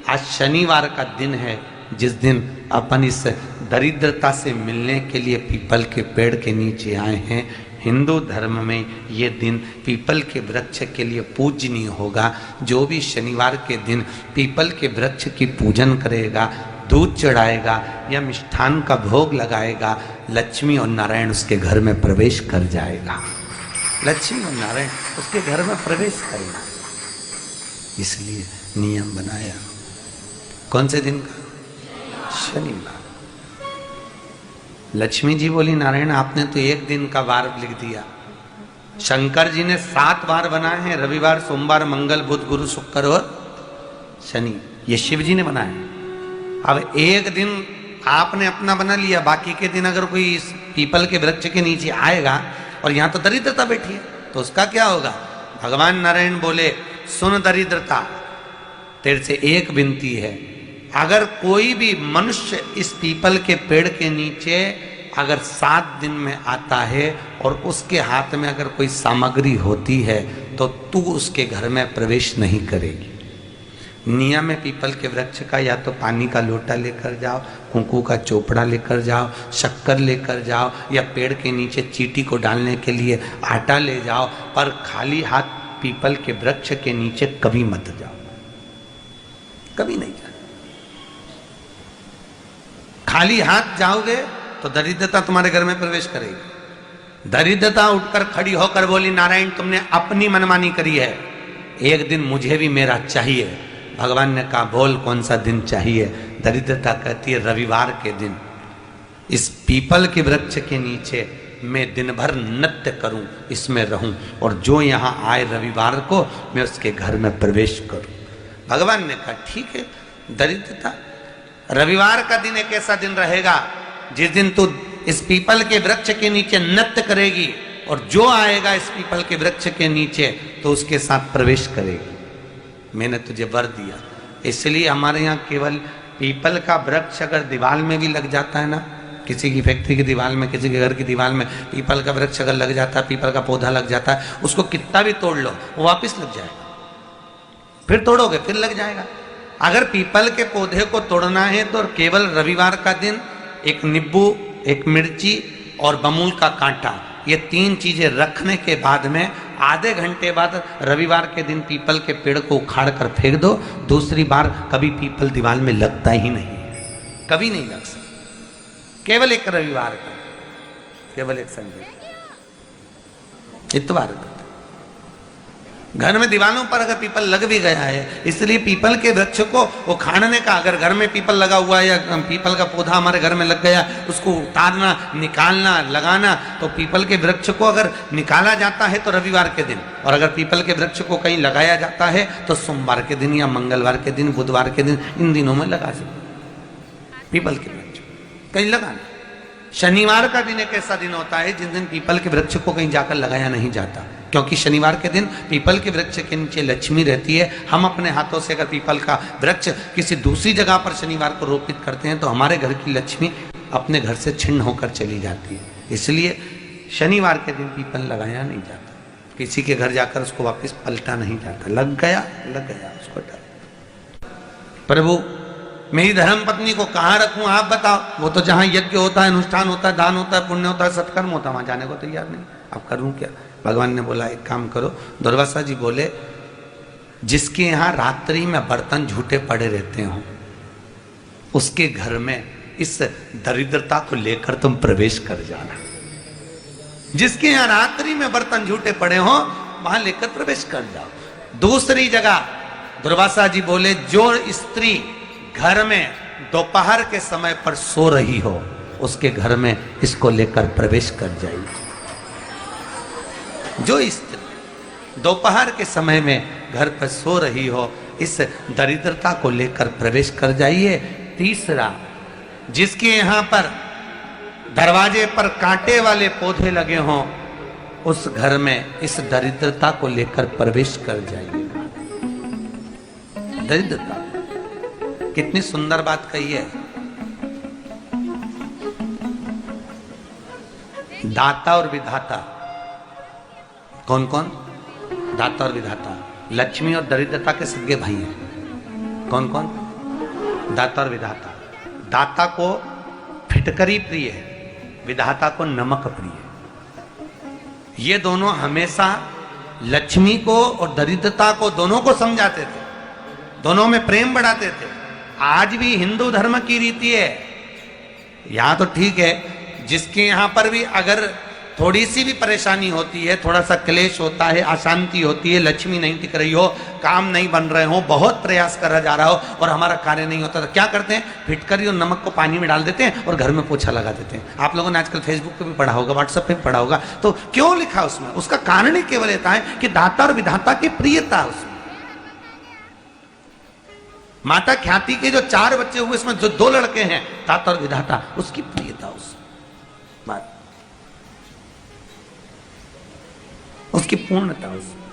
आज शनिवार का दिन है, जिस दिन अपन इस दरिद्रता से मिलने के लिए पीपल के पेड़ के नीचे आए हैं। हिंदू धर्म में ये दिन पीपल के वृक्ष के लिए पूजनीय होगा। जो भी शनिवार के दिन पीपल के वृक्ष की पूजन करेगा, दूध चढ़ाएगा या मिष्ठान का भोग लगाएगा, लक्ष्मी और नारायण उसके घर में प्रवेश कर जाएगा। लक्ष्मी और नारायण उसके घर में प्रवेश करेगा। इसलिए नियम बनाया। कौन से दिन का? शनिवार। लक्ष्मी जी बोली, नारायण आपने तो एक दिन का वार लिख दिया। शंकर जी ने 7 वार बनाए हैं, रविवार, सोमवार, मंगल, बुध, गुरु, शुक्र और शनि। ये शिव जी ने बनाए। अब एक दिन आपने अपना बना लिया, बाकी के दिन अगर कोई इस पीपल के वृक्ष के नीचे आएगा और यहां तो दरिद्रता बैठी है, तो उसका क्या होगा? भगवान नारायण बोले, सुन दरिद्रता, तेरे से एक विनती है, अगर कोई भी मनुष्य इस पीपल के पेड़ के नीचे अगर 7 दिन में आता है और उसके हाथ में अगर कोई सामग्री होती है तो तू उसके घर में प्रवेश नहीं करेगी। नियम है पीपल के वृक्ष का, या तो पानी का लोटा लेकर जाओ, कुंकू का चोपड़ा लेकर जाओ, शक्कर लेकर जाओ, या पेड़ के नीचे चींटी को डालने के लिए आटा ले जाओ, पर खाली हाथ पीपल के वृक्ष के नीचे कभी मत जाओ, कभी नहीं जाओ। खाली हाथ जाओगे तो दरिद्रता तुम्हारे घर में प्रवेश करेगी। दरिद्रता उठकर खड़ी होकर बोली, नारायण तुमने अपनी मनमानी करी है, एक दिन मुझे भी मेरा चाहिए। भगवान ने कहा, बोल कौन सा दिन चाहिए? दरिद्रता कहती है, रविवार के दिन इस पीपल के वृक्ष के नीचे मैं दिन भर नृत्य करूं, इसमें रहूं, और जो यहां आए रविवार को मैं उसके घर में प्रवेश करूं। भगवान ने कहा, ठीक है। दरिद्रता, रविवार का दिन एक ऐसा दिन रहेगा जिस दिन तू इस पीपल के वृक्ष के नीचे नृत्य करेगी, और जो आएगा इस पीपल के वृक्ष के नीचे तो उसके साथ प्रवेश करेगी। मैंने तुझे वर दिया। इसलिए हमारे यहाँ केवल पीपल का वृक्ष अगर दीवार में भी लग जाता है ना, किसी की फैक्ट्री की दीवार में, किसी के घर की दीवार में पीपल का वृक्ष अगर लग जाता है, पीपल का पौधा लग जाता है, उसको कितना भी तोड़ लो वो वापस लग जाएगा। फिर तोड़ोगे फिर लग जाएगा। अगर पीपल के पौधे को तोड़ना है तो केवल रविवार का दिन एक नींबू, एक मिर्ची और बमूल का कांटा, ये 3 चीजें रखने के बाद में आधे घंटे बाद रविवार के दिन पीपल के पेड़ को उखाड़ कर फेंक दो। दूसरी बार कभी पीपल दीवार में लगता ही नहीं है, कभी नहीं लग सकता। केवल एक रविवार का, केवल एक संडे, इतवार का। घर में दीवारों पर अगर पीपल लग भी गया है, इसलिए पीपल के वृक्ष को उखाड़ने का, अगर घर में पीपल लगा हुआ है या पीपल का पौधा हमारे घर में लग गया, उसको उतारना, निकालना, लगाना, तो पीपल के वृक्ष को अगर निकाला जाता है तो रविवार के दिन, और अगर पीपल के वृक्ष को कहीं लगाया जाता है तो सोमवार के दिन या मंगलवार के दिन, बुधवार के दिन, इन दिनों में लगा सकते पीपल के वृक्ष कहीं लगाना। शनिवार का दिन एक ऐसा दिन होता है जिस दिन पीपल के वृक्ष को कहीं जाकर लगाया नहीं जाता, क्योंकि शनिवार के दिन पीपल के वृक्ष के नीचे लक्ष्मी रहती है। हम अपने हाथों से अगर पीपल का वृक्ष किसी दूसरी जगह पर शनिवार को रोपित करते हैं तो हमारे घर की लक्ष्मी अपने घर से छिन्न होकर चली जाती है। इसलिए शनिवार के दिन पीपल लगाया नहीं जाता, किसी के घर जाकर उसको वापस पलटा नहीं जाता। लग गया उसको डाल। प्रभु मेरी धर्म पत्नी को कहाँ रखूं आप बताओ? वो तो जहाँ यज्ञ होता है, अनुष्ठान होता है, दान होता है, पुण्य होता है, सत्कर्म होता है, वहां जाने को तैयार नहीं। अब करूं क्या? भगवान ने बोला, एक काम करो। दुर्वासा जी बोले, जिसके यहाँ रात्रि में बर्तन झूठे पड़े रहते हो उसके घर में इस दरिद्रता को लेकर तुम प्रवेश कर जाना। जिसके यहाँ रात्रि में बर्तन झूठे पड़े हो वहां लेकर प्रवेश कर जाओ। दूसरी जगह दुर्वासा जी बोले, जो स्त्री घर में दोपहर के समय पर सो रही हो उसके घर में इसको लेकर प्रवेश कर जाइए। जो स्त्री दोपहर के समय में घर पर सो रही हो, इस दरिद्रता को लेकर प्रवेश कर जाइए। तीसरा, जिसके यहाँ पर दरवाजे पर कांटे वाले पौधे लगे हों उस घर में इस दरिद्रता को लेकर प्रवेश कर जाइए। दरिद्रता, कितनी सुंदर बात कही है। दाता और विधाता, कौन कौन? दाता और विधाता। लक्ष्मी और दरिद्रता के सगे भाई हैं। कौन कौन? दाता और विधाता। दाता को फिटकरी प्रिय है, विधाता को नमक प्रिय है। ये दोनों हमेशा लक्ष्मी को और दरिद्रता को दोनों को समझाते थे, दोनों में प्रेम बढ़ाते थे। आज भी हिंदू धर्म की रीति है, यहां तो ठीक है, जिसके यहां पर भी अगर थोड़ी सी भी परेशानी होती है, थोड़ा सा क्लेश होता है, अशांति होती है, लक्ष्मी नहीं टिक रही हो, काम नहीं बन रहे हो, बहुत प्रयास करा जा रहा हो और हमारा कार्य नहीं होता, तो क्या करते हैं? फिटकरी और नमक को पानी में डाल देते हैं और घर में पोछा लगा देते हैं। आप लोगों ने आजकल फेसबुक पे भी पढ़ा होगा, व्हाट्सएप पे भी पढ़ा होगा। तो क्यों लिखा उसमें? उसका कारण ही केवल ये है कि दाता और विधाता की प्रियता उसमें। माता ख्याति के जो 4 बच्चे हुए, इसमें जो 2 लड़के हैं, दाता और विधाता, उसकी प्रियता उसकी पूर्णता उसमें।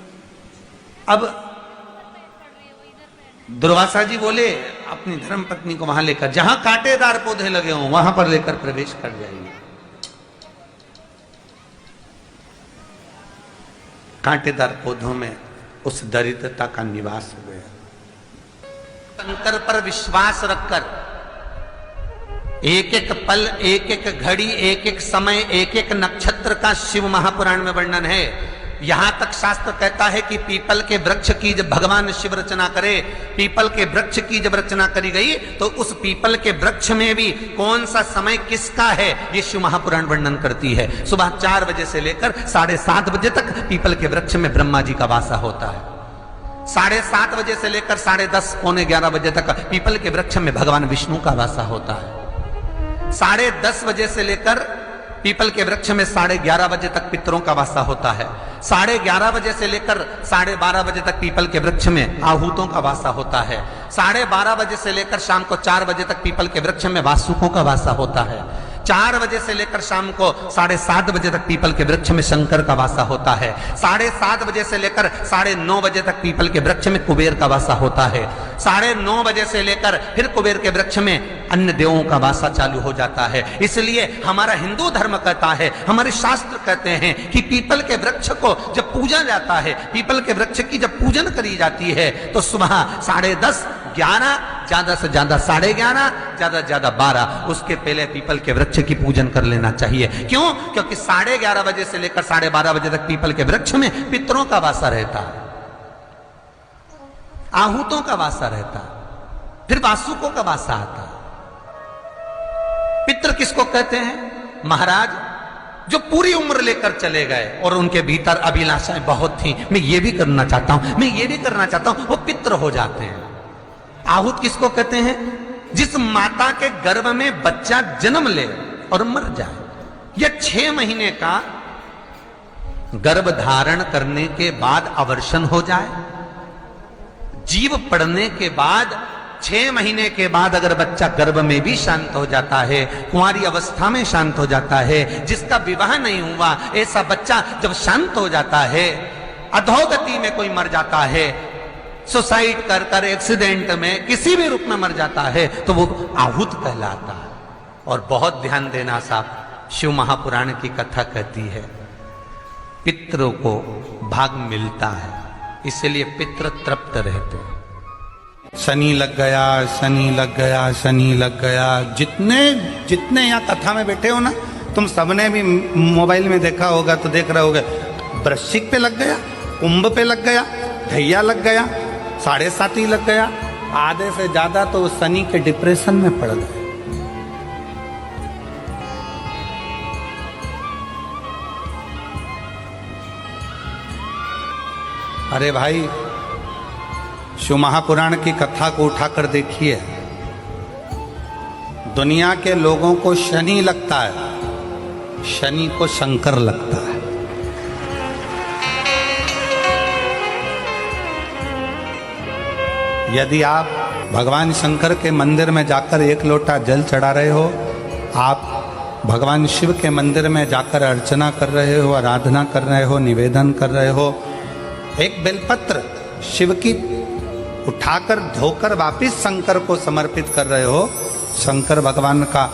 अब दुर्वासा जी बोले अपनी धर्म पत्नी को वहां लेकर, जहां कांटेदार पौधे लगे हों वहां पर लेकर प्रवेश कर जाइए। कांटेदार पौधों में उस दरिद्रता का निवास हो गया। शंकर पर विश्वास रखकर एक एक पल, एक एक घड़ी, एक एक समय, एक एक नक्षत्र का शिव महापुराण में वर्णन है। यहां तक शास्त्र कहता है कि पीपल के वृक्ष की जब भगवान शिव रचना करे, पीपल के वृक्ष की जब रचना करी गई, तो उस पीपल के वृक्ष में भी कौन सा समय किसका है, ये शिव महापुराण वर्णन करती है। सुबह 4 बजे से लेकर 7:30 बजे तक पीपल के वृक्ष में ब्रह्मा जी का वासा होता है। 7:30 बजे से लेकर 10:30 पौने 11 बजे तक पीपल के वृक्ष में भगवान विष्णु का वासा होता है। 10:30 बजे से लेकर पीपल के वृक्ष में 11:30 बजे तक पितरों का वासा होता है। 11:30 बजे से लेकर 12:30 बजे तक पीपल के वृक्ष में आहूतों का वासा होता है। 12:30 बजे से लेकर शाम को 4 बजे तक पीपल के वृक्ष में वासुकों का वासा होता है। 4 बजे से लेकर शाम को 7:30 बजे तक पीपल के वृक्ष में शंकर का वासा होता है। 7:30 बजे से लेकर 9:30 बजे तक पीपल के वृक्ष में कुबेर का वासा होता है। 9:30 बजे से लेकर फिर कुबेर के वृक्ष में अन्य देवों का वासा चालू हो जाता है। इसलिए हमारा हिंदू धर्म कहता है, हमारे शास्त्र कहते हैं कि पीपल के वृक्ष को जब पूजा जाता है, पीपल के वृक्ष की जब पूजन करी जाती है, तो सुबह 10:30, 11, ज्यादा से ज्यादा 11:30, ज्यादा से ज्यादा 12, उसके पहले पीपल के वृक्ष की पूजन कर लेना चाहिए। क्यों? क्योंकि 11:30 बजे से लेकर 12:30 बजे तक पीपल के वृक्ष में पितरों का वासा रहता है, आहूतों का वासा रहता है, फिर वासुकों का वासा आता है। पितृ किसको कहते हैं? महाराज जो पूरी उम्र लेकर चले गए और उनके भीतर अभिलाषाएं बहुत थी, मैं ये भी करना चाहता हूं, मैं ये भी करना चाहता हूं, वो पितृ हो जाते हैं। आहूत किसको कहते हैं? जिस माता के गर्भ में बच्चा जन्म ले और मर जाए, या 6 महीने का गर्भ धारण करने के बाद अवर्षण हो जाए, जीव पड़ने के बाद 6 महीने के बाद अगर बच्चा गर्भ में भी शांत हो जाता है, कुंवारी अवस्था में शांत हो जाता है, जिसका विवाह नहीं हुआ ऐसा बच्चा जब शांत हो जाता है, अधोगति में कोई मर जाता है, सुसाइड कर कर, एक्सीडेंट में, किसी भी रूप में मर जाता है, तो वो आहूत कहलाता है। और बहुत ध्यान देना साहब, शिव महापुराण की कथा कहती है पितरों को भाग मिलता है, इसलिए पितृ तृप्त रहते हैं। शनि लग गया, शनि लग गया, शनि लग गया। जितने यहाँ कथा में बैठे हो ना, तुम सबने भी मोबाइल में देखा होगा तो देख रहे होगे, वृश्चिक पे लग गया, कुंभ पे लग गया, धैया लग गया, 7.5 लग गया, आधे से ज्यादा तो शनि के डिप्रेशन में पड़ गए। अरे भाई, शिव महापुराण की कथा को उठाकर देखिए, दुनिया के लोगों को शनि लगता है, शनि को शंकर लगता है। यदि आप भगवान शंकर के मंदिर में जाकर 1 लोटा जल चढ़ा रहे हो, आप भगवान शिव के मंदिर में जाकर अर्चना कर रहे हो, आराधना कर रहे हो, निवेदन कर रहे हो, एक बेलपत्र शिव की उठाकर धोकर वापिस शंकर को समर्पित कर रहे हो, शंकर भगवान का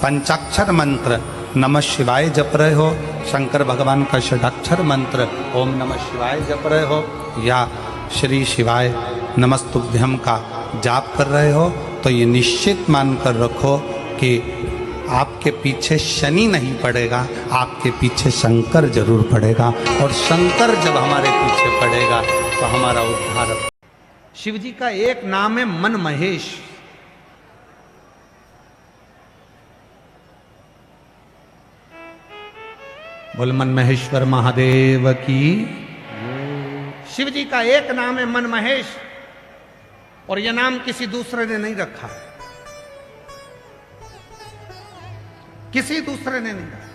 पंचाक्षर मंत्र नमः शिवाय जप रहे हो, शंकर भगवान का षडाक्षर मंत्र ओम नमः शिवाय जप रहे हो, या श्री शिवाय नमस्तुभ्यम का जाप कर रहे हो, तो ये निश्चित मानकर रखो कि आपके पीछे शनि नहीं पड़ेगा, आपके पीछे शंकर जरूर पड़ेगा। और शंकर जब हमारे पीछे पड़ेगा तो हमारा उद्धार। शिव जी का एक नाम है मन महेश। बोल मन महेश्वर महादेव की। शिव जी का एक नाम है मन महेश, और यह नाम किसी दूसरे ने नहीं रखा है, किसी दूसरे ने नहीं रखा।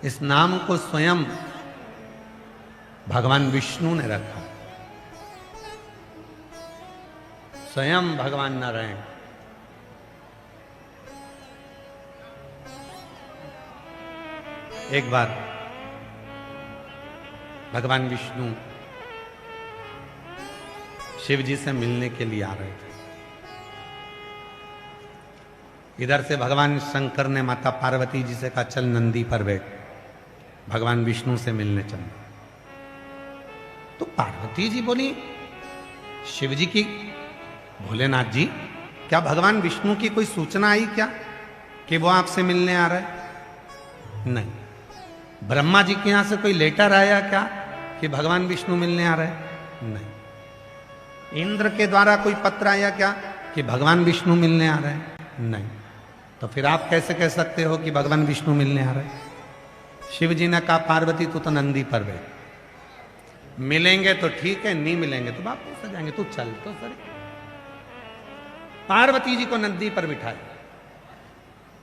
इस नाम को स्वयं भगवान विष्णु ने रखा, स्वयं भगवान नारायण। एक बार भगवान विष्णु शिव जी से मिलने के लिए आ रहे थे। इधर से भगवान शंकर ने माता पार्वती जी से कहा चल नंदी पर बैठ, भगवान विष्णु से मिलने चल। तो पार्वती जी बोली शिव जी की, भोलेनाथ जी क्या भगवान विष्णु की कोई सूचना आई क्या कि वो आपसे मिलने आ रहा है? नहीं। ब्रह्मा जी के यहां से कोई लेटर आया क्या कि भगवान विष्णु मिलने आ रहे हैं? नहीं। इंद्र के द्वारा कोई पत्र आया क्या कि भगवान विष्णु मिलने आ रहे हैं? नहीं। तो फिर आप कैसे कह सकते हो कि भगवान विष्णु मिलने आ रहे हैं? शिव जी ने कहा पार्वती तू तो नंदी पर बैठ, मिलेंगे तो ठीक है, नहीं मिलेंगे तो वापस आ जाएंगे, तू चल तो सर। पार्वती जी को नंदी पर बिठाया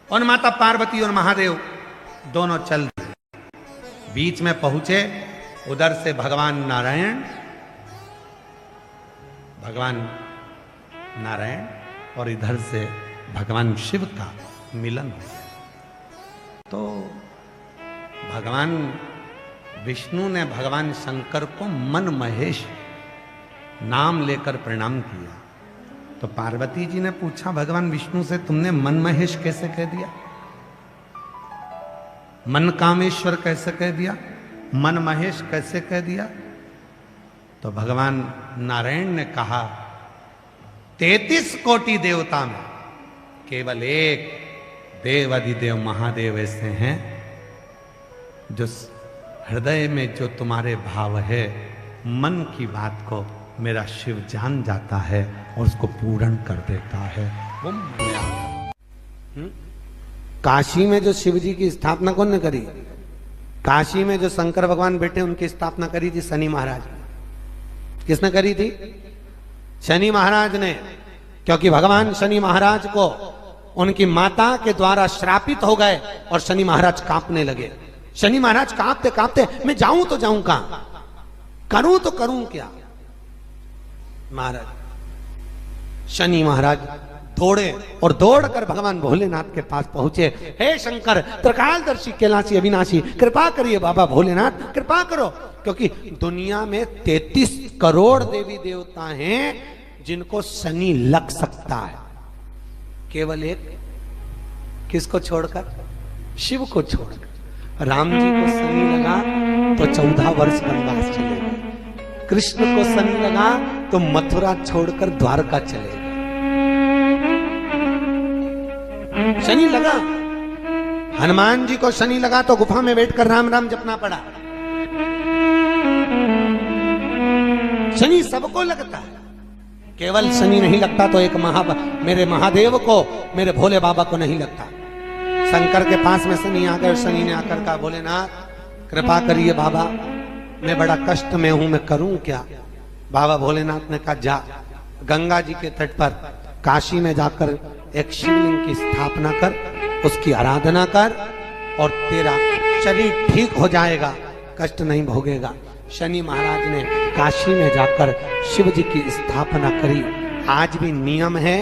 और माता पार्वती और महादेव दोनों चल दिए। बीच में पहुंचे, उधर से भगवान नारायण और इधर से भगवान शिव का मिलन हो। तो भगवान विष्णु ने भगवान शंकर को मन महेश नाम लेकर प्रणाम किया। तो पार्वती जी ने पूछा भगवान विष्णु से तुमने मन महेश कैसे कह दिया, मन कामेश्वर कैसे कह दिया, मन महेश कैसे कह दिया? तो भगवान नारायण ने कहा 33 कोटि देवता में केवल एक देव अधिदेव महादेव ऐसे हैं जो हृदय में जो तुम्हारे भाव है, मन की बात को मेरा शिव जान जाता है और उसको पूर्ण कर देता है। वो काशी में जो शिव जी की स्थापना कौन ने करी? काशी में जो शंकर भगवान बैठे उनकी स्थापना करी थी शनि महाराज ने। किसने करी थी? शनि महाराज ने। क्योंकि भगवान शनि महाराज को उनकी माता के द्वारा श्रापित हो गए और शनि महाराज कांपने लगे। शनि महाराज कांपते कांपते मैं जाऊं तो जाऊं कहां, करूं तो करूं क्या? महाराज शनि महाराज दौड़े और दौड़कर भगवान भोलेनाथ के पास पहुंचे। हे शंकर त्रिकालदर्शी कैलाशी अविनाशी, कृपा करिए बाबा भोलेनाथ, कृपा करो। क्योंकि दुनिया में 33 करोड़ देवी देवता हैं जिनको शनि लग सकता है, केवल एक किसको छोड़कर? शिव को छोड़कर। राम जी को शनि लगा तो 14 वर्ष वनवास चले गए। कृष्ण को शनि लगा तो मथुरा छोड़कर द्वारका चले गए। शनि लगा। हनुमान जी को शनि लगा तो गुफा में बैठकर राम राम जपना पड़ा। शनि सबको लगता है, केवल शनि नहीं लगता तो एक मेरे महादेव को, मेरे भोले बाबा को नहीं लगता। शंकर के पास में शनि आ गए। शनि ने आकर कहा भोलेनाथ कृपा करिए बाबा, मैं बड़ा कष्ट में हूं, मैं करूं क्या? बाबा भोलेनाथ ने कहा जा गंगा जी के तट पर काशी में जाकर एक शिवलिंग की स्थापना कर, उसकी आराधना कर और तेरा शरीर ठीक हो जाएगा, कष्ट नहीं भोगेगा। शनि महाराज ने काशी में जाकर शिव जी की स्थापना करी। आज भी नियम है,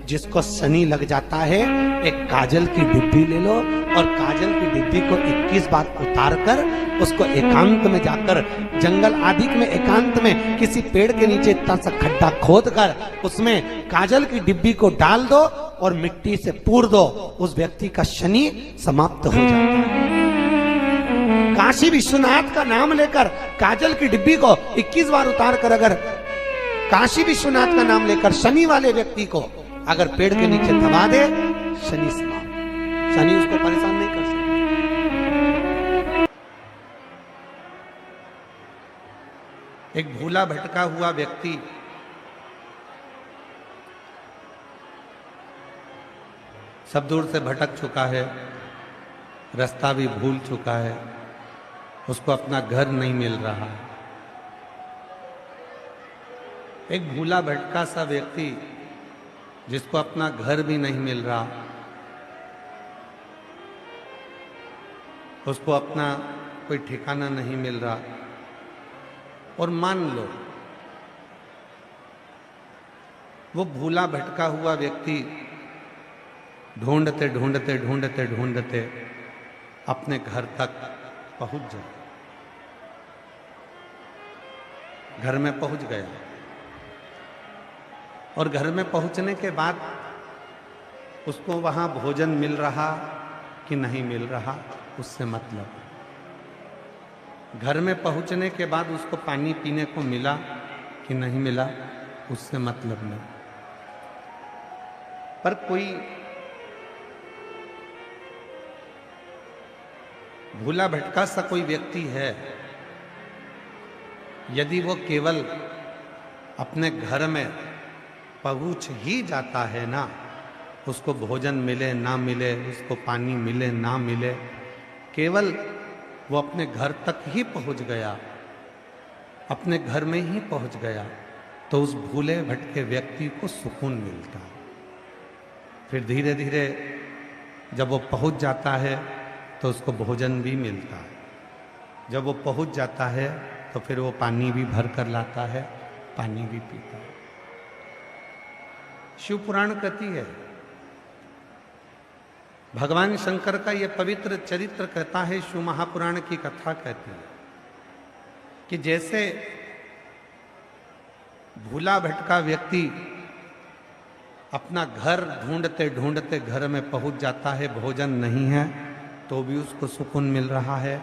जिसको शनि लग जाता है एक काजल की डिब्बी ले लो और काजल की डिब्बी को 21 बार उतार कर उसको एकांत में जाकर, जंगल आदि में एकांत में किसी पेड़ के नीचे इतना सा खड्डा खोद कर उसमें काजल की डिब्बी को डाल दो और मिट्टी से पूर दो, उस व्यक्ति का शनि समाप्त हो जाता है। काशी विश्वनाथ का नाम लेकर काजल की डिब्बी को 21 बार उतार कर अगर काशी विश्वनाथ का नाम लेकर शनि वाले व्यक्ति को अगर पेड़ के नीचे दबा दे, शनि समाप्त, शनि उसको परेशान नहीं कर सकता। एक भूला भटका हुआ व्यक्ति सब दूर से भटक चुका है, रास्ता भी भूल चुका है, उसको अपना घर नहीं मिल रहा। एक भूला भटका सा व्यक्ति जिसको अपना घर भी नहीं मिल रहा, उसको अपना कोई ठिकाना नहीं मिल रहा। और मान लो वो भूला भटका हुआ व्यक्ति ढूंढते ढूंढते ढूंढते ढूंढते अपने घर तक पहुंच जाए, घर में पहुंच गया, और घर में पहुंचने के बाद उसको वहां भोजन मिल रहा कि नहीं मिल रहा उससे मतलब, घर में पहुंचने के बाद उसको पानी पीने को मिला कि नहीं मिला उससे मतलब नहीं। पर कोई भूला भटका सा कोई व्यक्ति है, यदि वो केवल अपने घर में पहुंच ही जाता है ना, उसको भोजन मिले ना मिले, उसको पानी मिले ना मिले, केवल वो अपने घर तक ही पहुंच गया, अपने घर में ही पहुंच गया, तो उस भूले भटके व्यक्ति को सुकून मिलता है। फिर धीरे धीरे जब वो पहुंच जाता है तो उसको भोजन भी मिलता है, जब वो पहुंच जाता है तो फिर वो पानी भी भर कर लाता है, पानी भी पीता है। शिव पुराण कहती है, भगवान शंकर का यह पवित्र चरित्र कहता है, शिव महापुराण की कथा कहती है कि जैसे भूला भटका व्यक्ति अपना घर ढूंढते ढूंढते घर में पहुंच जाता है, भोजन नहीं है तो भी उसको सुकून मिल रहा है,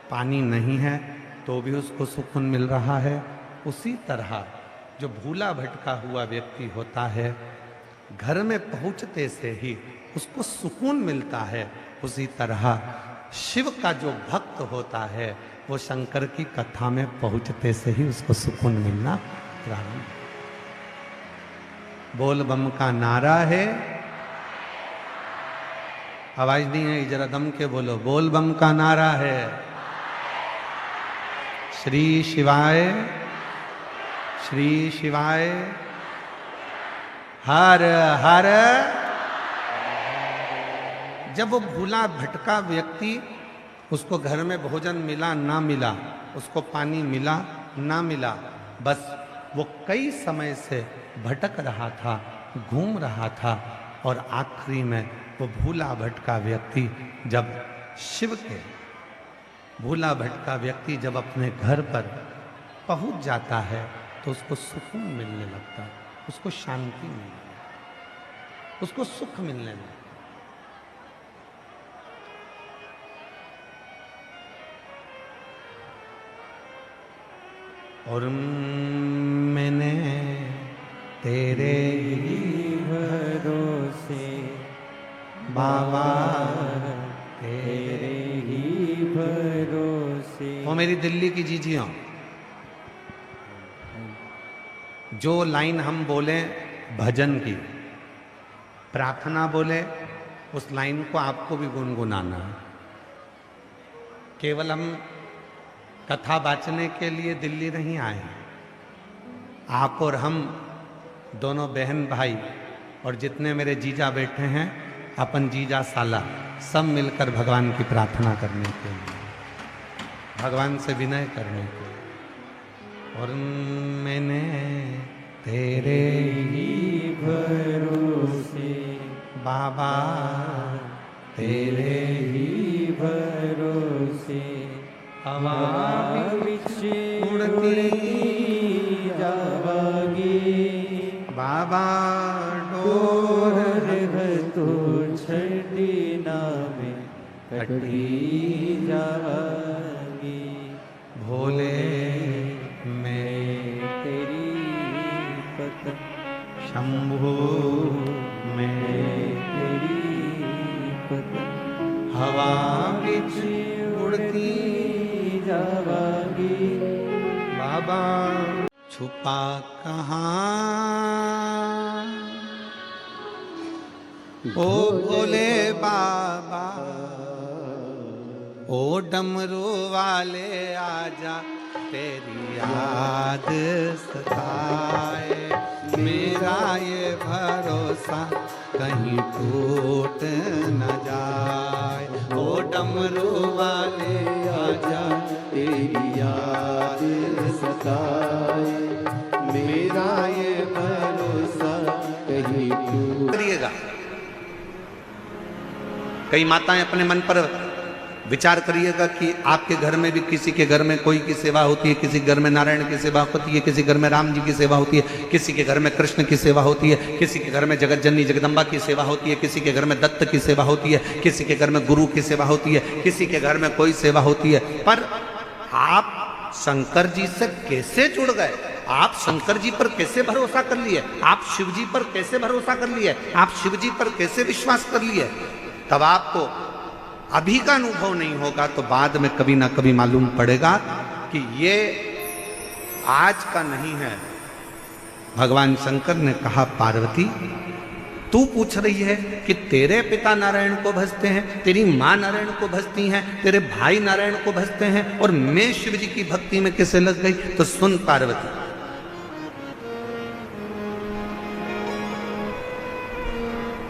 पानी नहीं है तो भी उसको सुकून मिल रहा है, उसी तरह जो भूला भटका हुआ व्यक्ति होता है, घर में पहुंचते से ही उसको सुकून मिलता है। उसी तरह शिव का जो भक्त होता है वो शंकर की कथा में पहुंचते से ही उसको सुकून मिलना प्रारंभ। बोल बम का नारा है, आवाज नहीं है, जरा दम के बोलो, बोल बम का नारा है। श्री शिवाय श्री शिवाय हर हर। जब वो भूला भटका व्यक्ति, उसको घर में भोजन मिला ना मिला, उसको पानी मिला ना मिला, बस वो कई समय से भटक रहा था, घूम रहा था, और आखिरी में वो भूला भटका व्यक्ति जब शिव के भूला भटका व्यक्ति जब अपने घर पर पहुंच जाता है तो उसको सुकून मिलने लगता है, उसको शांति मिलने लगती, उसको सुख मिलने लगता। और मैंने तेरे ही भरोसे बाबा, तेरे ही भरोसे। वो मेरी दिल्ली की जीजियों, जो लाइन हम बोले भजन की, प्रार्थना बोले, उस लाइन को आपको भी गुनगुनाना है। केवल हम कथा बाँचने के लिए दिल्ली नहीं आए, आप और हम दोनों बहन भाई और जितने मेरे जीजा बैठे हैं, अपन जीजा साला, सब मिलकर भगवान की प्रार्थना करने के लिए, भगवान से विनय करने के लिए। और मैंने तेरे ही भरोसे बाबा, तेरे ही भरोसे हवा उड़ती जावागी बाबा, डोर तो छड़ी नामे कटी जावागी। भोले मैं तेरी शंभु में हवा बिच उड़ती जावागी बाबा छुपा कहाँ ओ भोले बाबा ओ डमरू वाले आजा तेरी याद सताए मेरा ये भरोसा कहीं टूट न जाए ओ डमरू वाले आजा तेरी याद सताए मेरा ये भरोसा कहीं टूट करिएगा। कई माताएं अपने मन पर विचार करिएगा कि आपके घर में भी किसी के घर में कोई की सेवा होती है, किसी घर में नारायण की सेवा होती है, किसी घर में राम जी की सेवा होती है, किसी के घर में कृष्ण की सेवा होती है, किसी के घर में जगत जननी जगदम्बा की सेवा होती है, किसी के घर में दत्त की सेवा होती है, किसी के घर में गुरु की सेवा होती है, किसी के घर में कोई सेवा होती है। पर आप शंकर जी से कैसे जुड़ गए? आप शंकर जी पर कैसे भरोसा कर लिए? आप शिव जी पर कैसे भरोसा कर लिए? आप शिव जी पर कैसे विश्वास कर लिए? तब आपको अभी का अनुभव नहीं होगा तो बाद में कभी ना कभी मालूम पड़ेगा कि ये आज का नहीं है। भगवान शंकर ने कहा, पार्वती तू पूछ रही है कि तेरे पिता नारायण को भजते हैं, तेरी मां नारायण को भजती हैं, तेरे भाई नारायण को भजते हैं और मैं शिव जी की भक्ति में कैसे लग गई? तो सुन पार्वती,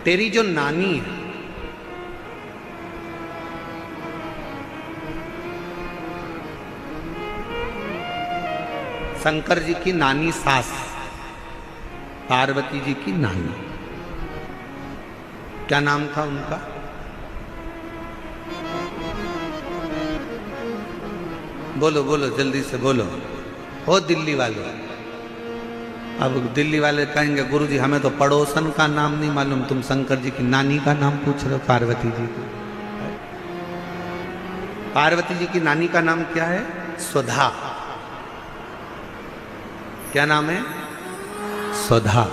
तेरी जो नानी है, शंकर जी की नानी सास, पार्वती जी की नानी, क्या नाम था उनका? बोलो बोलो जल्दी से बोलो, हो दिल्ली वाले। अब दिल्ली वाले कहेंगे गुरुजी हमें तो पड़ोसन का नाम नहीं मालूम, तुम शंकर जी की नानी का नाम पूछ रहे हो, पार्वती जी को। पार्वती जी की नानी का नाम क्या है? सुधा। क्या नाम है? सुधा।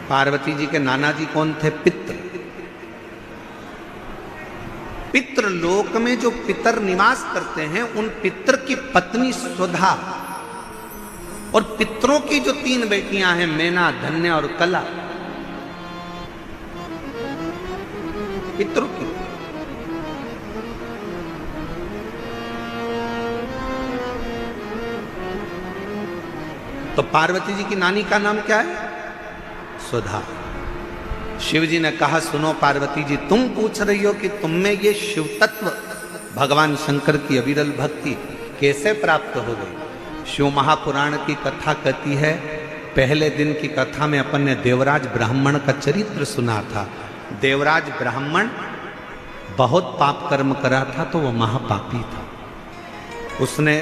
पार्वती जी के नाना जी कौन थे? पित्र। पितृ लोक में जो पितर निवास करते हैं उन पितर की पत्नी सुधा और पितरों की जो 3 बेटियां हैं, मैना, धन्य और कला, पितरों की। तो पार्वती जी की नानी का नाम क्या है? सुधा। शिव जी ने कहा, सुनो पार्वती जी, तुम पूछ रही हो कि तुम में ये शिव तत्व भगवान शंकर की अविरल भक्ति कैसे प्राप्त हो गई? शिव महापुराण की कथा कहती है, पहले दिन की कथा में अपन ने देवराज ब्राह्मण का चरित्र सुना था। देवराज ब्राह्मण बहुत पाप कर्म करा था, तो वो महापापी था। उसने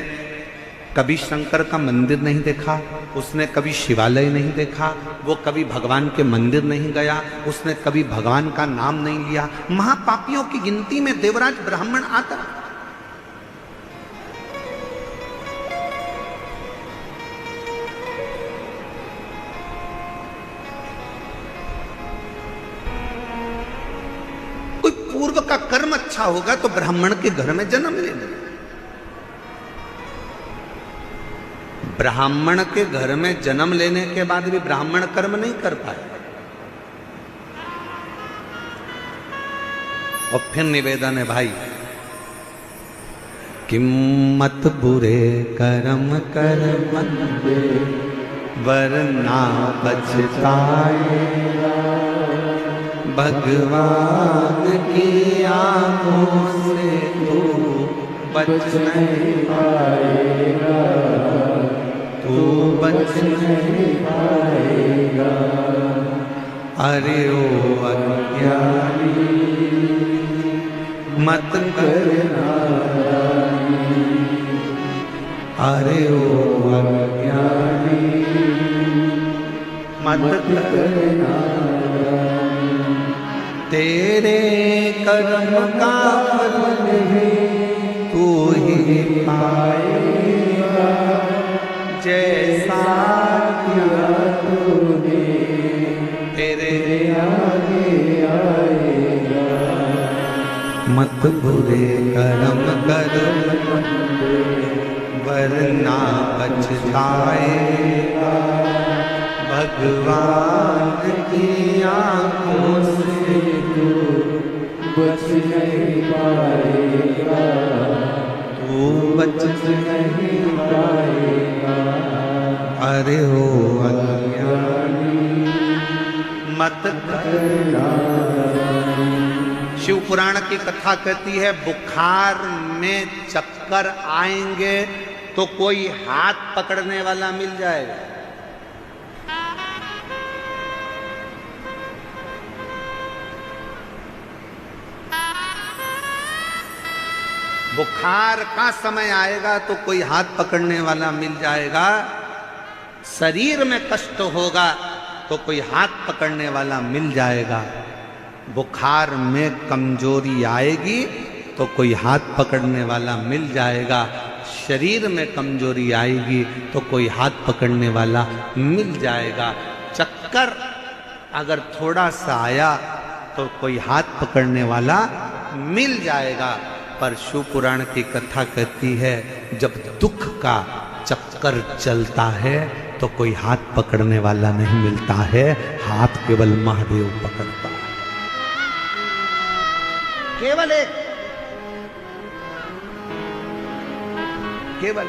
कभी शंकर का मंदिर नहीं देखा, उसने कभी शिवालय नहीं देखा, वो कभी भगवान के मंदिर नहीं गया, उसने कभी भगवान का नाम नहीं लिया। महापापियों की गिनती में देवराज ब्राह्मण आता। कोई पूर्व का कर्म अच्छा होगा तो ब्राह्मण के घर में जन्म लेना। ब्राह्मण के घर में जन्म लेने के बाद भी ब्राह्मण कर्म नहीं कर पाए। और फिर निवेदन है भाई, किम्मत बुरे कर्म कर बंदे वरना पछताएगा, भगवान की आंखों से तू बच नहीं पाएगा, तू बच नहीं पाएगा। अरे ओ अज्ञानी मत करना, अरे ओ अज्ञानी मत करना, तेरे कर्म का फल तू ही पाएगा, जैसा किया तूने तेरे आगे आएगा। मत बुरे कर्म कर वरना पछताएगा, भगवान की आंखों से तू बच नहीं पाएगा, तू बच नहीं पाएगा। अरे हो अज्ञानी मत करना। शिव पुराण की कथा कहती है बुखार में चक्कर आएंगे तो कोई हाथ पकड़ने वाला मिल जाएगा। बुखार का समय आएगा तो कोई हाथ पकड़ने वाला मिल जाएगा। शरीर में कष्ट होगा तो कोई हाथ पकड़ने वाला मिल जाएगा। बुखार में कमजोरी आएगी तो कोई हाथ पकड़ने वाला मिल जाएगा। शरीर में कमजोरी आएगी तो कोई हाथ पकड़ने वाला मिल जाएगा। चक्कर अगर थोड़ा सा आया तो कोई हाथ पकड़ने वाला मिल जाएगा। पर शिव पुराण की कथा कहती है जब दुख का चक्कर चलता है तो कोई हाथ पकड़ने वाला नहीं मिलता है, हाथ केवल महादेव पकड़ता है। केवल एक, केवल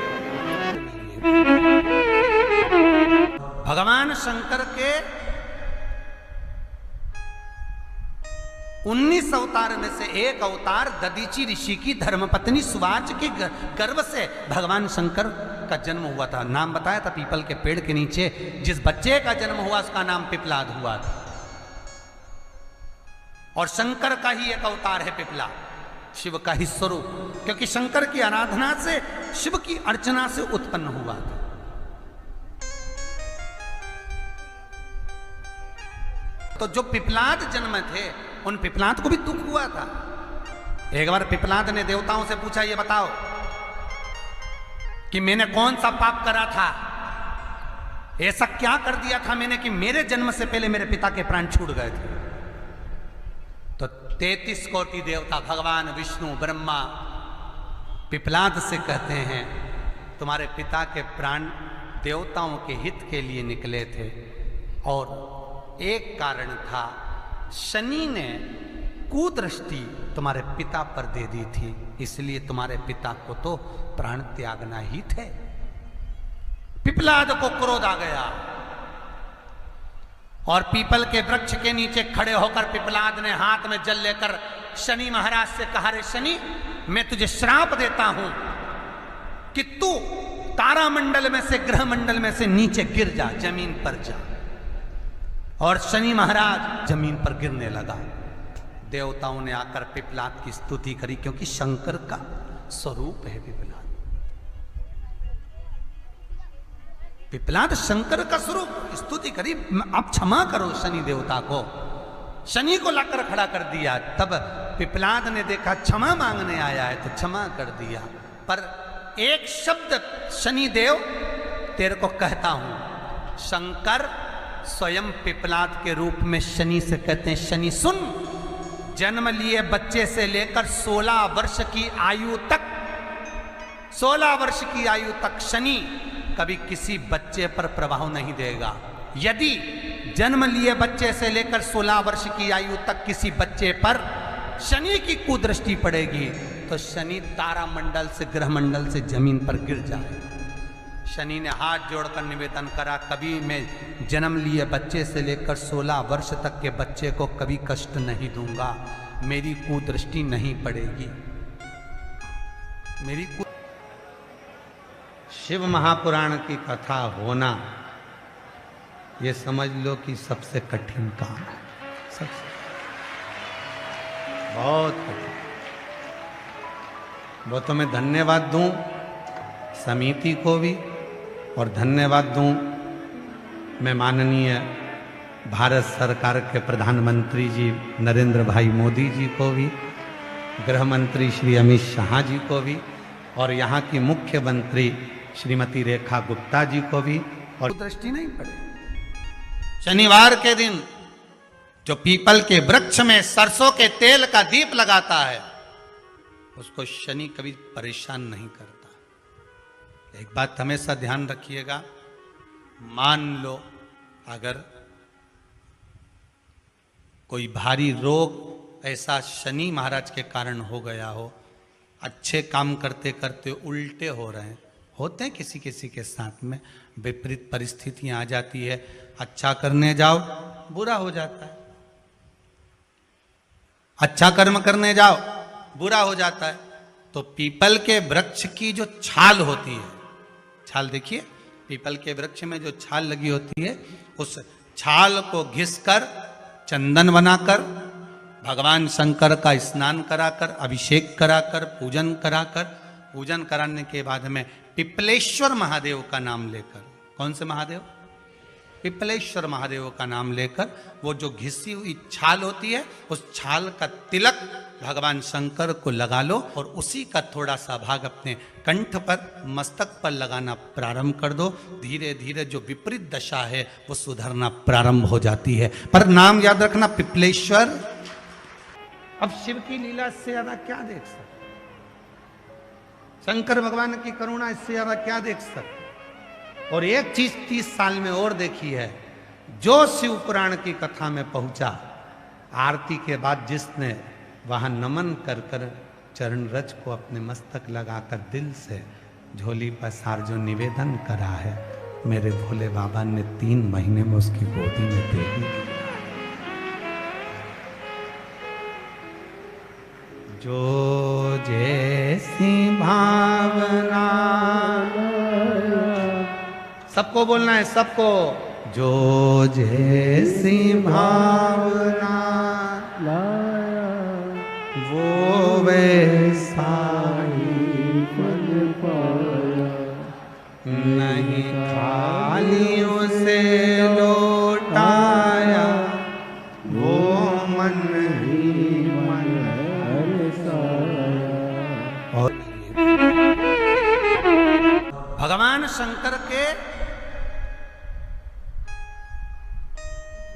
भगवान शंकर के 19 अवतार में से एक अवतार दधीचि ऋषि की धर्मपत्नी सुवाच के गर्भ से भगवान शंकर का जन्म हुआ था। नाम बताया था पीपल के पेड़ के नीचे जिस बच्चे का जन्म हुआ उसका नाम पिपलाद हुआ था। और शंकर का ही एक अवतार है पिपला, शिव का ही स्वरूप, क्योंकि शंकर की आराधना से शिव की अर्चना से उत्पन्न हुआ था। तो जो पिपलाद जन्म थे उन पिपलाद को भी दुख हुआ था। एक बार पिपलाद ने देवताओं से पूछा ये बताओ कि मैंने कौन सा पाप करा था, ऐसा क्या कर दिया था मैंने कि मेरे जन्म से पहले मेरे पिता के प्राण छूट गए थे। तो 33 कोटि देवता भगवान विष्णु ब्रह्मा पिपलाद से कहते हैं तुम्हारे पिता के प्राण देवताओं के हित के लिए निकले थे और एक कारण था शनि ने कुदृष्टि तुम्हारे पिता पर दे दी थी, इसलिए तुम्हारे पिता को तो प्राण त्यागना ही थे। पिपलाद को क्रोध आ गया और पीपल के वृक्ष के नीचे खड़े होकर पिपलाद ने हाथ में जल लेकर शनि महाराज से कहा रे शनि मैं तुझे श्राप देता हूं कि तू तारामंडल में से ग्रह मंडल में से नीचे गिर जा, जमीन पर जा। और शनि महाराज जमीन पर गिरने लगा। देवताओं ने आकर पिपलाद की स्तुति करी क्योंकि शंकर का स्वरूप है पिपलाद। पिपलाद शंकर का स्वरूप, स्तुति करी आप क्षमा करो शनि देवता को। शनि को लाकर खड़ा कर दिया। तब पिपलाद ने देखा क्षमा मांगने आया है तो क्षमा कर दिया। पर एक शब्द शनि देव तेरे को कहता हूं। शंकर स्वयं पिपलाद के रूप में शनि से कहते हैं शनि सुन, जन्म लिए बच्चे से लेकर 16 वर्ष की आयु तक 16 वर्ष की आयु तक शनि कभी किसी बच्चे पर प्रभाव नहीं देगा। यदि जन्म लिए बच्चे से लेकर 16 वर्ष की आयु तक किसी बच्चे पर शनि की कुदृष्टि पड़ेगी तो शनि तारामंडल से ग्रह मंडल से जमीन पर गिर जाएगा। शनि ने हाथ जोड़कर निवेदन करा कभी मैं जन्म लिए बच्चे से लेकर 16 वर्ष तक के बच्चे को कभी कष्ट नहीं दूंगा, मेरी कुदृष्टि नहीं पड़ेगी। मेरी शिव महापुराण की कथा होना ये समझ लो कि सबसे कठिन काम है, सबसे बहुत कठिन। वो तो मैं धन्यवाद दूं समिति को भी और धन्यवाद दूं मैं माननीय भारत सरकार के प्रधानमंत्री जी नरेंद्र भाई मोदी जी को भी, गृह मंत्री श्री अमित शाह जी को भी, और यहाँ की मुख्यमंत्री श्रीमती रेखा गुप्ता जी को भी, और दृष्टि नहीं पड़े। शनिवार के दिन जो पीपल के वृक्ष में सरसों के तेल का दीप लगाता है उसको शनि कभी परेशान नहीं करता। एक बात हमेशा ध्यान रखिएगा, मान लो अगर कोई भारी रोग ऐसा शनि महाराज के कारण हो गया हो, अच्छे काम करते करते उल्टे हो रहे हैं, होते हैं किसी किसी के साथ में, विपरीत परिस्थितियां आ जाती है, अच्छा करने जाओ बुरा हो जाता है, अच्छा कर्म करने जाओ बुरा हो जाता है। तो पीपल के वृक्ष की जो छाल होती है, छाल देखिए, पीपल के वृक्ष में जो छाल लगी होती है, उस छाल को घिसकर चंदन बनाकर भगवान शंकर का स्नान कराकर, अभिषेक कराकर, पूजन कराकर, पूजन कराने के बाद में पिपलेश्वर महादेव का नाम लेकर, कौन से महादेव? पिपलेश्वर महादेव का नाम लेकर वो जो घिसी हुई छाल होती है उस छाल का तिलक भगवान शंकर को लगा लो और उसी का थोड़ा सा भाग अपने कंठ पर, मस्तक पर लगाना प्रारंभ कर दो। धीरे धीरे जो विपरीत दशा है वो सुधरना प्रारंभ हो जाती है। पर नाम याद रखना, पिपलेश्वर। अब शिव की लीला इससे ज्यादा क्या देख सकते, शंकर भगवान की करुणा इससे ज्यादा क्या देख सकते। और एक चीज 30 साल में और देखी है, जो शिव पुराण की कथा में पहुंचा, आरती के बाद जिसने वहां नमन कर कर चरण रज को अपने मस्तक लगाकर दिल से झोली पसार जो निवेदन करा है, मेरे भोले बाबा ने 3 महीने में उसकी गोदी में दे दी। जो जैसी भावना, सबको बोलना है, सबको, जो जैसी भावना वो वैसा ही फल पाया, नहीं खाली उसे लौटाया, वो मन ही मन हर्षाया। और भगवान शंकर के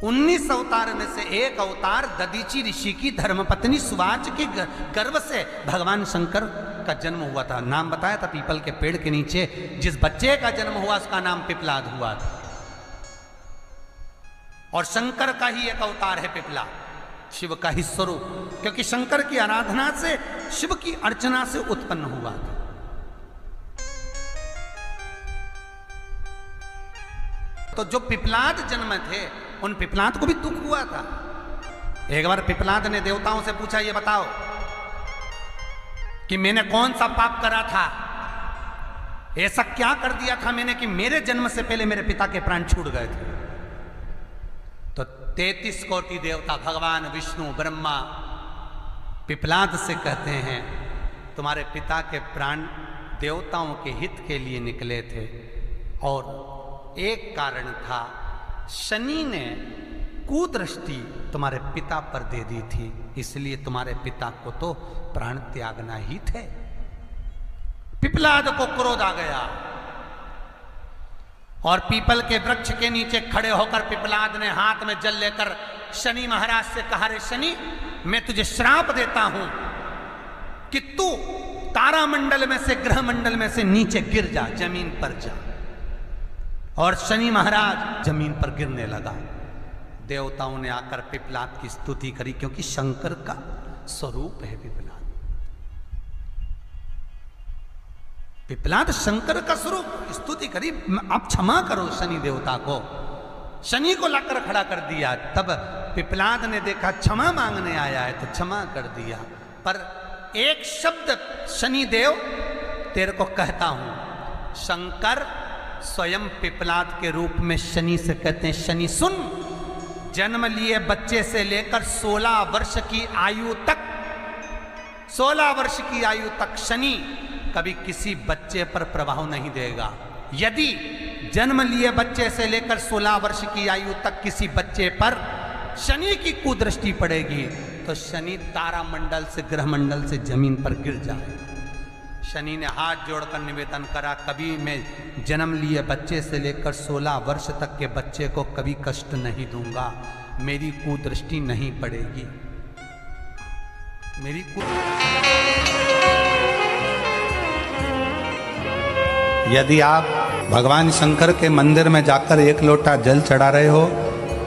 19 अवतार में से एक अवतार दधीचि ऋषि की धर्मपत्नी सुवाच के गर्भ से भगवान शंकर का जन्म हुआ था। नाम बताया था, पीपल के पेड़ के नीचे जिस बच्चे का जन्म हुआ उसका नाम पिपलाद हुआ था। और शंकर का ही एक अवतार है पिपला, शिव का ही स्वरूप, क्योंकि शंकर की आराधना से, शिव की अर्चना से उत्पन्न हुआ था। तो जो पिपलाद जन्म थे उन पिपलाद को भी दुख हुआ था। एक बार पिपलाद ने देवताओं से पूछा, ये बताओ कि मैंने कौन सा पाप करा था, ऐसा क्या कर दिया था मैंने कि मेरे जन्म से पहले मेरे पिता के प्राण छूट गए थे। तो 33 कोटि देवता, भगवान विष्णु, ब्रह्मा पिपलाद से कहते हैं, तुम्हारे पिता के प्राण देवताओं के हित के लिए निकले थे, और एक कारण था, शनि ने कुदृष्टि तुम्हारे पिता पर दे दी थी, इसलिए तुम्हारे पिता को तो प्राण त्यागना ही थे। पिपलाद को क्रोध आ गया और पीपल के वृक्ष के नीचे खड़े होकर पिपलाद ने हाथ में जल लेकर शनि महाराज से कहा, रे शनि, मैं तुझे श्राप देता हूं कि तू तारामंडल में से, ग्रह मंडल में से नीचे गिर जा, जमीन पर जा। और शनि महाराज जमीन पर गिरने लगा। देवताओं ने आकर पिपलाद की स्तुति करी, क्योंकि शंकर का स्वरूप है पिपलाद। पिपलाद शंकर का स्वरूप, स्तुति करी, आप क्षमा करो शनि देवता को। शनि को लाकर खड़ा कर दिया। तब पिपलाद ने देखा क्षमा मांगने आया है तो क्षमा कर दिया। पर एक शब्द शनि देव तेरे को कहता हूं। शंकर स्वयं पिपलाद के रूप में शनि से कहते हैं, शनि सुन, जन्म लिए बच्चे से लेकर 16 वर्ष की आयु तक, 16 वर्ष की आयु तक शनि कभी किसी बच्चे पर प्रभाव नहीं देगा। यदि जन्म लिए बच्चे से लेकर 16 वर्ष की आयु तक किसी बच्चे पर शनि की कुदृष्टि पड़ेगी तो शनि तारामंडल से, ग्रह मंडल से जमीन पर गिर जाए। शनि ने हाथ जोड़कर निवेदन करा, कभी मैं जन्म लिए बच्चे से लेकर 16 वर्ष तक के बच्चे को कभी कष्ट नहीं दूंगा, मेरी कुदृष्टि नहीं पड़ेगी। मेरी यदि आप भगवान शंकर के मंदिर में जाकर एक लोटा जल चढ़ा रहे हो,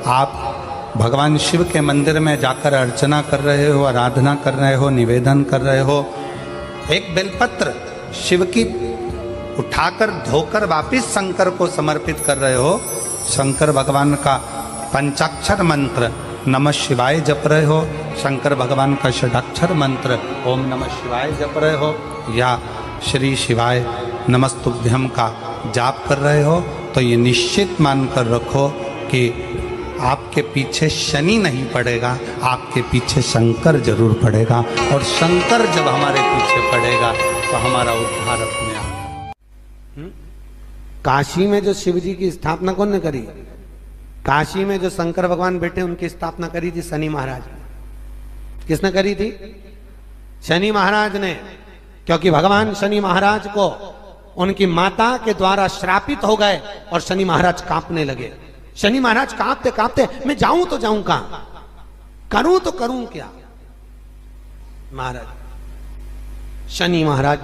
आप भगवान शिव के मंदिर में जाकर अर्चना कर रहे हो, आराधना कर रहे हो, निवेदन कर रहे हो, एक बेलपत्र शिव की उठाकर धोकर वापिस शंकर को समर्पित कर रहे हो, शंकर भगवान का पंचाक्षर मंत्र नमः शिवाय जप रहे हो, शंकर भगवान का षडाक्षर मंत्र ओम नमः शिवाय जप रहे हो, या श्री शिवाय नमस्तुभ्यम का जाप कर रहे हो, तो ये निश्चित मानकर रखो कि आपके पीछे शनि नहीं पड़ेगा, आपके पीछे शंकर जरूर पड़ेगा। और शंकर जब हमारे पीछे पड़ेगा तो हमारा उद्धार अपने आप। काशी में जो शिव जी की स्थापना कौन ने करी? काशी में जो शंकर भगवान बैठे उनकी स्थापना करी थी शनि महाराज ने। किसने करी थी? शनि महाराज ने। क्योंकि भगवान शनि महाराज को उनकी माता के द्वारा श्रापित हो गए और शनि महाराज कांपने लगे। शनि महाराज कांपते कांपते, मैं जाऊं तो जाऊं कहां, करूं तो करूं क्या? महाराज शनि महाराज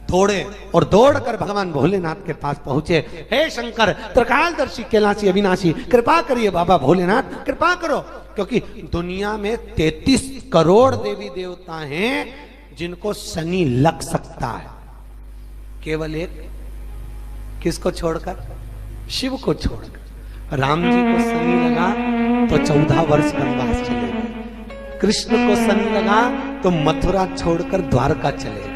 दौड़े और दौड़कर भगवान भोलेनाथ के पास पहुंचे। हे शंकर त्रिकालदर्शी कैलाशी अविनाशी, कृपा करिए बाबा भोलेनाथ, कृपा करो। क्योंकि दुनिया में 33 करोड़ देवी देवता हैं जिनको शनि लग सकता है, केवल एक किसको छोड़कर? शिव को छोड़कर। राम जी को शनि लगा तो 14 वर्ष वनवास चले गए। कृष्ण को शनि लगा तो मथुरा छोड़कर द्वारका चले गए।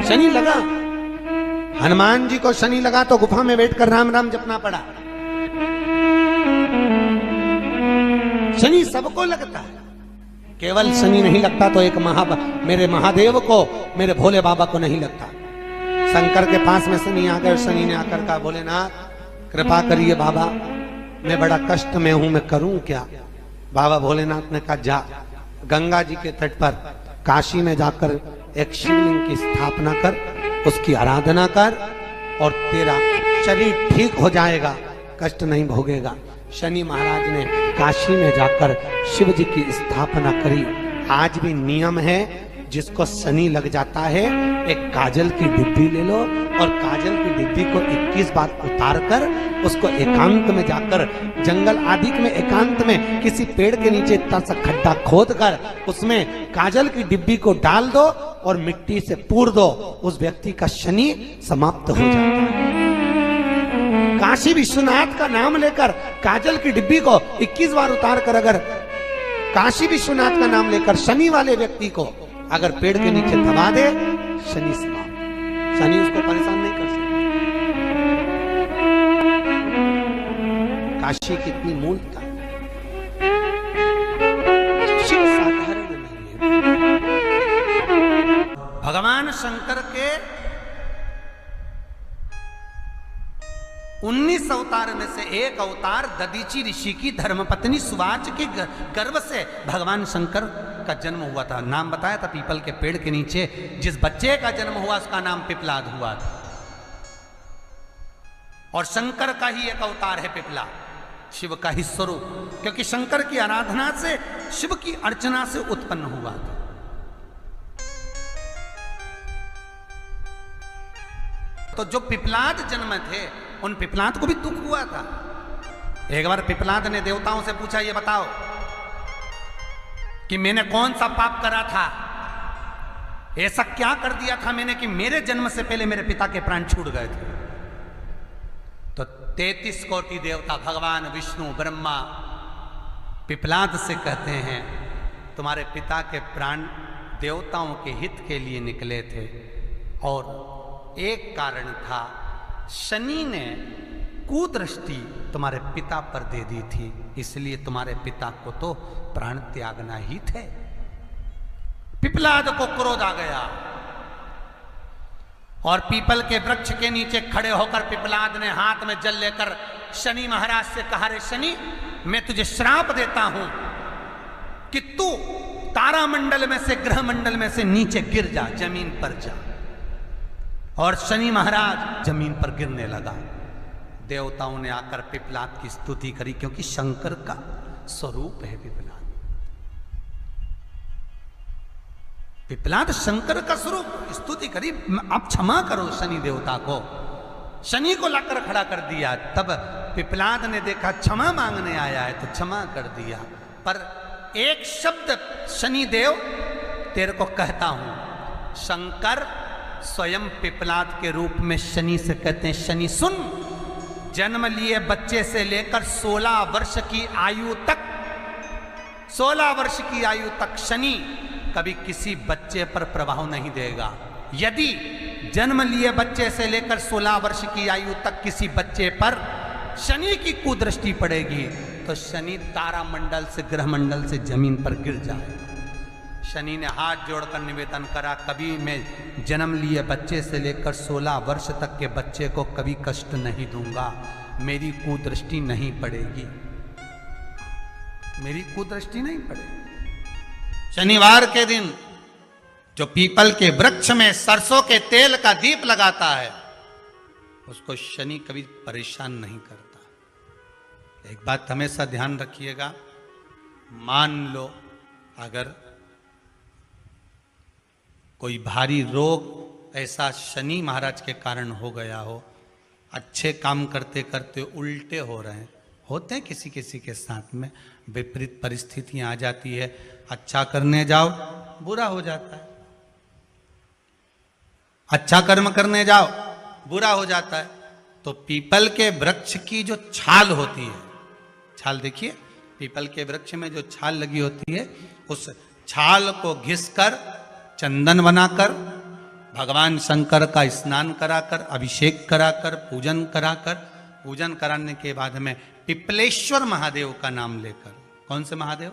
शनि लगा। हनुमान जी को शनि लगा तो गुफा में बैठकर राम राम जपना पड़ा। शनि सबको लगता है, केवल शनि नहीं लगता तो एक मेरे महादेव को, मेरे भोले बाबा को नहीं लगता। शंकर के पास में शनि आ गए। शनि ने आकर कहा, भोलेनाथ कृपा करिए बाबा, मैं बड़ा कष्ट में हूं, मैं करूं क्या? बाबा भोलेनाथ ने कहा, जा गंगा जी के तट पर काशी में जाकर एक शिवलिंग की स्थापना कर, उसकी आराधना कर और तेरा शरीर ठीक हो जाएगा, कष्ट नहीं भोगेगा। शनि महाराज ने काशी में जाकर शिव जी की स्थापना करी। आज भी नियम है, जिसको शनि लग जाता है एक काजल की डिब्बी ले लो और काजल की डिब्बी को 21 बार उतार कर उसको एकांत में जाकर, जंगल आदि में एकांत में किसी पेड़ के नीचे इतना सा खड्डा खोद कर उसमें काजल की डिब्बी को डाल दो और मिट्टी से पूर दो, उस व्यक्ति का शनि समाप्त हो जाता है। काशी विश्वनाथ का नाम लेकर काजल की डिब्बी को 21 बार उतार कर अगर काशी विश्वनाथ का नाम लेकर शनि वाले व्यक्ति को अगर पेड़ के नीचे दबा दे, शनि समाप्त, शनि उसको परेशान नहीं कर सकता। काशी कितनी मूलता है, शिव साधारण नहीं है। भगवान शंकर के 19 अवतार में से एक अवतार दधीचि ऋषि की धर्मपत्नी सुवाच के गर्भ से भगवान शंकर का जन्म हुआ था। नाम बताया था पीपल के पेड़ के नीचे जिस बच्चे का जन्म हुआ उसका नाम पिपलाद हुआ था। और शंकर का ही एक अवतार है पिपला, शिव का ही स्वरूप, क्योंकि शंकर की आराधना से, शिव की अर्चना से उत्पन्न हुआ था। तो जो पिपलाद जन्म थे उन पिपलाद को भी दुख हुआ था। एक बार पिपलाद ने देवताओं से पूछा, ये बताओ कि मैंने कौन सा पाप करा था, ऐसा क्या कर दिया था मैंने कि मेरे जन्म से पहले मेरे पिता के प्राण छूट गए थे। तो 33 कोटि देवता, भगवान विष्णु ब्रह्मा पिपलाद से कहते हैं, तुम्हारे पिता के प्राण देवताओं के हित के लिए निकले थे और एक कारण था, शनि ने कुदृष्टि तुम्हारे पिता पर दे दी थी, इसलिए तुम्हारे पिता को तो प्राण त्यागना ही थे। पिपलाद को क्रोध आ गया और पीपल के वृक्ष के नीचे खड़े होकर पिपलाद ने हाथ में जल लेकर शनि महाराज से कहा, रे शनि, मैं तुझे श्राप देता हूं कि तू तारामंडल में से, ग्रह मंडल में से नीचे गिर जा, जमीन पर जा। और शनि महाराज जमीन पर गिरने लगा। देवताओं ने आकर पिपलाद की स्तुति करी, क्योंकि शंकर का स्वरूप है पिपलाद। पिपलाद शंकर का स्वरूप, स्तुति करी। आप क्षमा करो शनि देवता को। शनि को लाकर खड़ा कर दिया। तब पिपलाद ने देखा क्षमा मांगने आया है तो क्षमा कर दिया, पर एक शब्द शनि देव तेरे को कहता हूं। शंकर स्वयं पिपलाद के रूप में शनि से कहते हैं, शनि सुन, जन्म लिए बच्चे से लेकर 16 वर्ष की आयु तक, 16 वर्ष की आयु तक शनि कभी किसी बच्चे पर प्रभाव नहीं देगा। यदि जन्म लिए बच्चे से लेकर 16 वर्ष की आयु तक किसी बच्चे पर शनि की कुदृष्टि पड़ेगी तो शनि तारामंडल से, ग्रह मंडल से जमीन पर गिर जाएगा। शनि ने हाथ जोड़कर निवेदन करा, कभी मैं जन्म लिए बच्चे से लेकर 16 वर्ष तक के बच्चे को कभी कष्ट नहीं दूंगा, मेरी कुदृष्टि नहीं पड़ेगी, मेरी कुदृष्टि नहीं पड़ेगी। शनिवार के दिन जो पीपल के वृक्ष में सरसों के तेल का दीप लगाता है उसको शनि कभी परेशान नहीं करता। एक बात हमेशा ध्यान रखिएगा, मान लो अगर कोई भारी रोग ऐसा शनि महाराज के कारण हो गया हो, अच्छे काम करते करते उल्टे हो रहे हैं, होते हैं किसी किसी के साथ में, विपरीत परिस्थितियां आ जाती है, अच्छा करने जाओ बुरा हो जाता है, अच्छा कर्म करने जाओ बुरा हो जाता है। तो पीपल के वृक्ष की जो छाल होती है, छाल देखिए, पीपल के वृक्ष में जो छाल लगी होती है, उस छाल को घिसकर चंदन बनाकर भगवान शंकर का स्नान कराकर, अभिषेक कराकर, पूजन कराने के बाद में पिपलेश्वर महादेव का नाम लेकर, कौन से महादेव?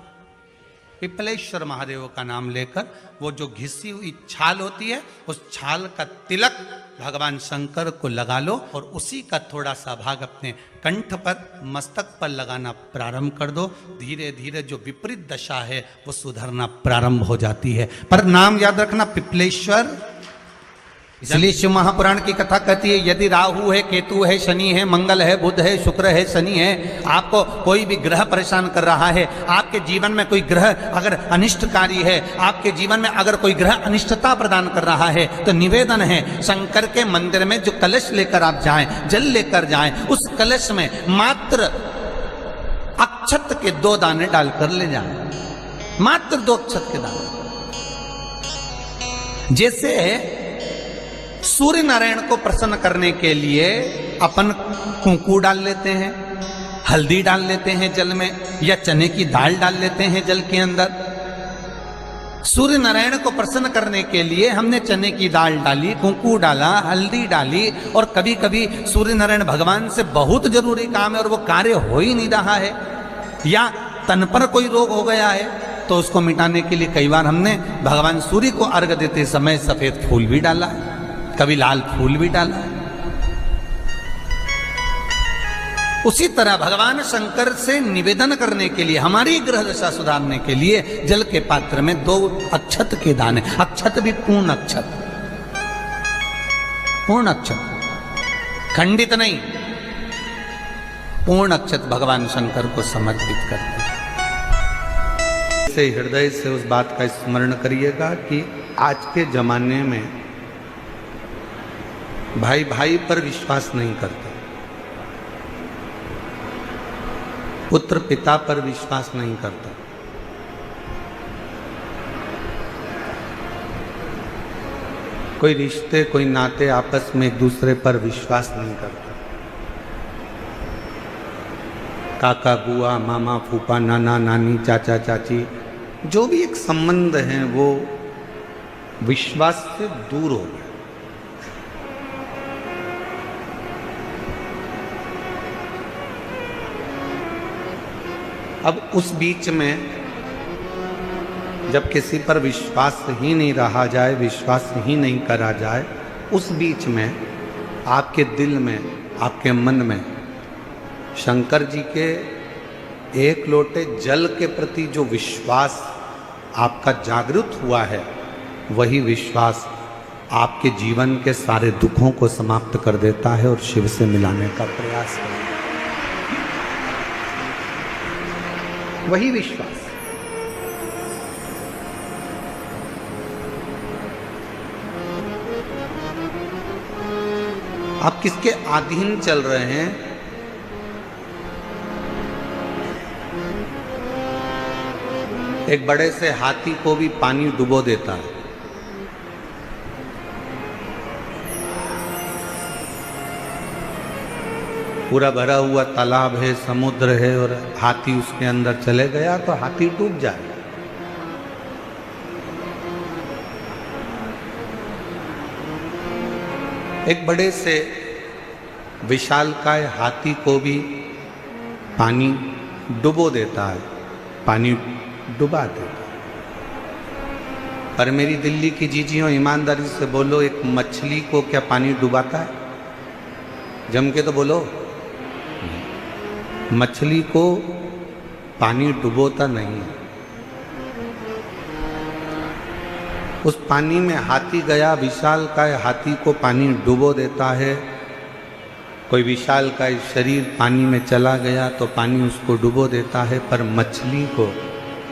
पिपलेश्वर महादेव का नाम लेकर वो जो घिसी हुई छाल होती है उस छाल का तिलक भगवान शंकर को लगा लो और उसी का थोड़ा सा भाग अपने कंठ पर, मस्तक पर लगाना प्रारंभ कर दो। धीरे धीरे जो विपरीत दशा है वो सुधरना प्रारंभ हो जाती है। पर नाम याद रखना, पिपलेश्वर। इसलिए शिव महापुराण की कथा कहती है, यदि राहु है, केतु है, शनि है, मंगल है, बुध है, शुक्र है, शनि है, आपको कोई भी ग्रह परेशान कर रहा है, आपके जीवन में कोई ग्रह अगर अनिष्टकारी है, आपके जीवन में अगर कोई ग्रह अनिष्टता प्रदान कर रहा है, तो निवेदन है शंकर के मंदिर में जो कलश लेकर आप जाएं, जल लेकर जाएं, उस कलश में मात्र अक्षत के 2 दाने डालकर ले जाएं, मात्र 2 अक्षत के दाने। जैसे सूर्य नारायण को प्रसन्न करने के लिए अपन कुंकू डाल लेते हैं, हल्दी डाल लेते हैं जल में, या चने की दाल डाल लेते हैं जल के अंदर। सूर्य नारायण को प्रसन्न करने के लिए हमने चने की दाल डाली, कुंकू डाला, हल्दी डाली, और कभी कभी सूर्य नारायण भगवान से बहुत जरूरी काम है और वो कार्य हो ही नहीं रहा है, या तन पर कोई रोग हो गया है, तो उसको मिटाने के लिए कई बार हमने भगवान सूर्य को अर्घ देते समय सफेद फूल भी डाला है, कभी लाल फूल भी डाला है। उसी तरह भगवान शंकर से निवेदन करने के लिए, हमारी ग्रह दशा सुधारने के लिए जल के पात्र में 2 अक्षत के दाने, अक्षत भी पूर्ण अक्षत, पूर्ण अक्षत, खंडित नहीं, पूर्ण अक्षत भगवान शंकर को समर्पित करते हैं। से हृदय से उस बात का स्मरण करिएगा कि आज के जमाने में भाई भाई पर विश्वास नहीं करते, पुत्र पिता पर विश्वास नहीं करता, कोई रिश्ते, कोई नाते आपस में एक दूसरे पर विश्वास नहीं करता। काका बुआ, मामा फूफा, नाना नानी, चाचा चाची, जो भी एक संबंध है वो विश्वास से दूर हो गया। अब उस बीच में जब किसी पर विश्वास ही नहीं रहा जाए, विश्वास ही नहीं करा जाए, उस बीच में आपके दिल में, आपके मन में शंकर जी के एक लोटे जल के प्रति जो विश्वास आपका जागृत हुआ है, वही विश्वास आपके जीवन के सारे दुखों को समाप्त कर देता है और शिव से मिलाने का प्रयास करता है। वही विश्वास। आप किसके अधीन चल रहे हैं? एक बड़े से हाथी को भी पानी डुबो देता है। पूरा भरा हुआ तालाब है, समुद्र है, और हाथी उसके अंदर चले गया तो हाथी डूब जाए। एक बड़े से विशालकाय हाथी को भी पानी डुबो देता है, पानी डुबा देता है। पर मेरी दिल्ली की जीजियों, ईमानदारी से बोलो, एक मछली को क्या पानी डुबाता है? जम के तो बोलो। मछली को पानी डुबोता नहीं है। उस पानी में हाथी गया, विशालकाय हाथी को पानी डुबो देता है। कोई विशालकाय शरीर पानी में चला गया तो पानी उसको डुबो देता है, पर मछली को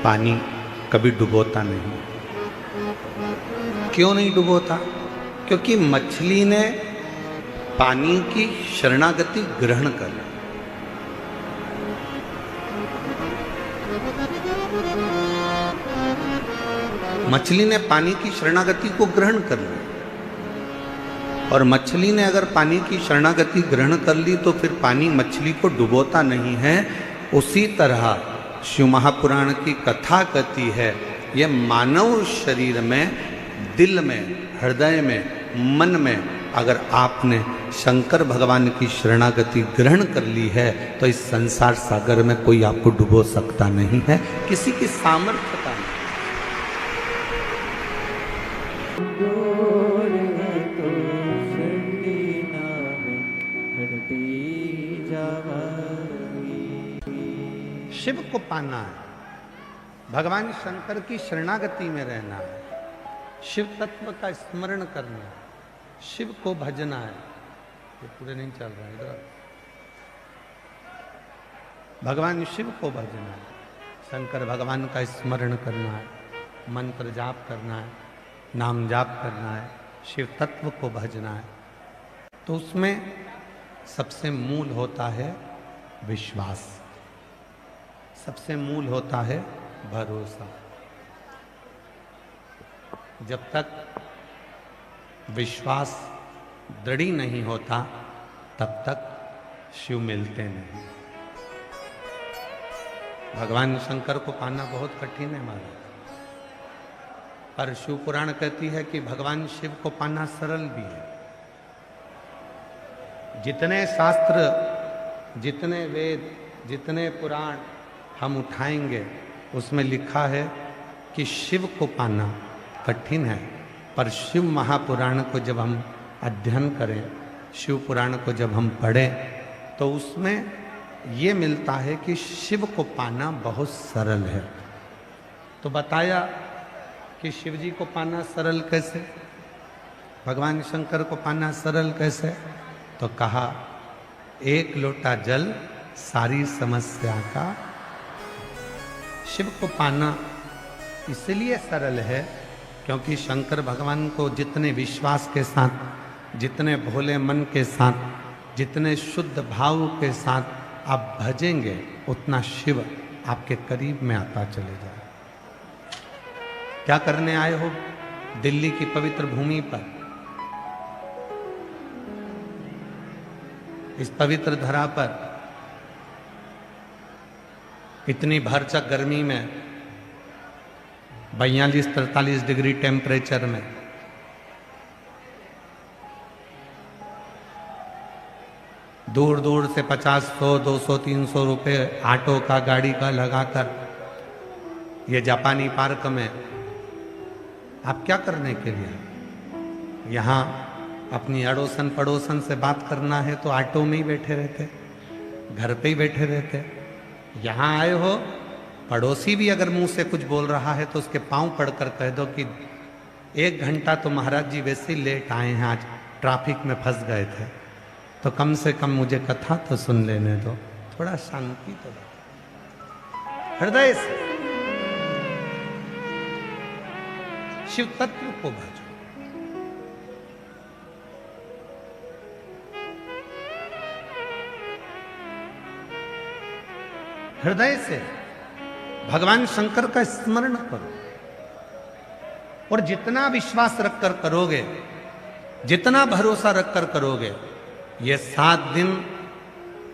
पानी कभी डुबोता नहीं। क्यों नहीं डुबोता? क्योंकि मछली ने पानी की शरणागति ग्रहण कर ली। मछली ने पानी की शरणागति को ग्रहण कर ली, और मछली ने अगर पानी की शरणागति ग्रहण कर ली तो फिर पानी मछली को डुबोता नहीं है। उसी तरह शिव महापुराण की कथा कहती है, ये मानव शरीर में, दिल में, हृदय में, मन में अगर आपने शंकर भगवान की शरणागति ग्रहण कर ली है तो इस संसार सागर में कोई आपको डुबो सकता नहीं है, किसी की सामर्थ्य का नहीं। शिव को पाना है, भगवान शंकर की शरणागति में रहना है, शिव तत्व का स्मरण करना है, शिव को भजना है। ये पूरे नहीं चल रहा है इधर। भगवान शिव को भजना है, शंकर भगवान का स्मरण करना है, मंत्र जाप करना है, नाम जाप करना है, शिव तत्व को भजना है। तो उसमें सबसे मूल होता है विश्वास, सबसे मूल होता है भरोसा। जब तक विश्वास दृढ़ नहीं होता तब तक शिव मिलते नहीं। भगवान शंकर को पाना बहुत कठिन है महाराज, पर शिव पुराण कहती है कि भगवान शिव को पाना सरल भी है। जितने शास्त्र, जितने वेद, जितने पुराण हम उठाएंगे उसमें लिखा है कि शिव को पाना कठिन है, पर शिव महापुराण को जब हम अध्ययन करें, शिव पुराण को जब हम पढ़ें तो उसमें ये मिलता है कि शिव को पाना बहुत सरल है। तो बताया कि शिव जी को पाना सरल कैसे, भगवान शंकर को पाना सरल कैसे, तो कहा एक लोटा जल सारी समस्या का। शिव को पाना इसलिए सरल है क्योंकि शंकर भगवान को जितने विश्वास के साथ, जितने भोले मन के साथ, जितने शुद्ध भाव के साथ आप भजेंगे, उतना शिव आपके करीब में आता चले जाए। क्या करने आए हो दिल्ली की पवित्र भूमि पर, इस पवित्र धरा पर, इतनी भरचक गर्मी में, 42-43 डिग्री टेम्परेचर में, दूर दूर से 50, 100, 200, 300 रुपए ऑटो का, गाड़ी का लगाकर ये जापानी पार्क में आप क्या करने के लिए? यहाँ अपनी अड़ोसन पड़ोसन से बात करना है तो ऑटो में ही बैठे रहते, घर पे ही बैठे रहते। यहाँ आए हो, पड़ोसी भी अगर मुंह से कुछ बोल रहा है तो उसके पांव पड़कर कह दो कि 1 घंटा तो महाराज जी वैसे ही लेट आए हैं, आज ट्रैफिक में फंस गए थे, तो कम से कम मुझे कथा तो सुन लेने दो, थोड़ा शांति तो दो हृदय से। शिव तत्व को भजो। हृदय से भगवान शंकर का स्मरण करो, और जितना विश्वास रखकर करोगे, जितना भरोसा रखकर करोगे, ये 7 दिन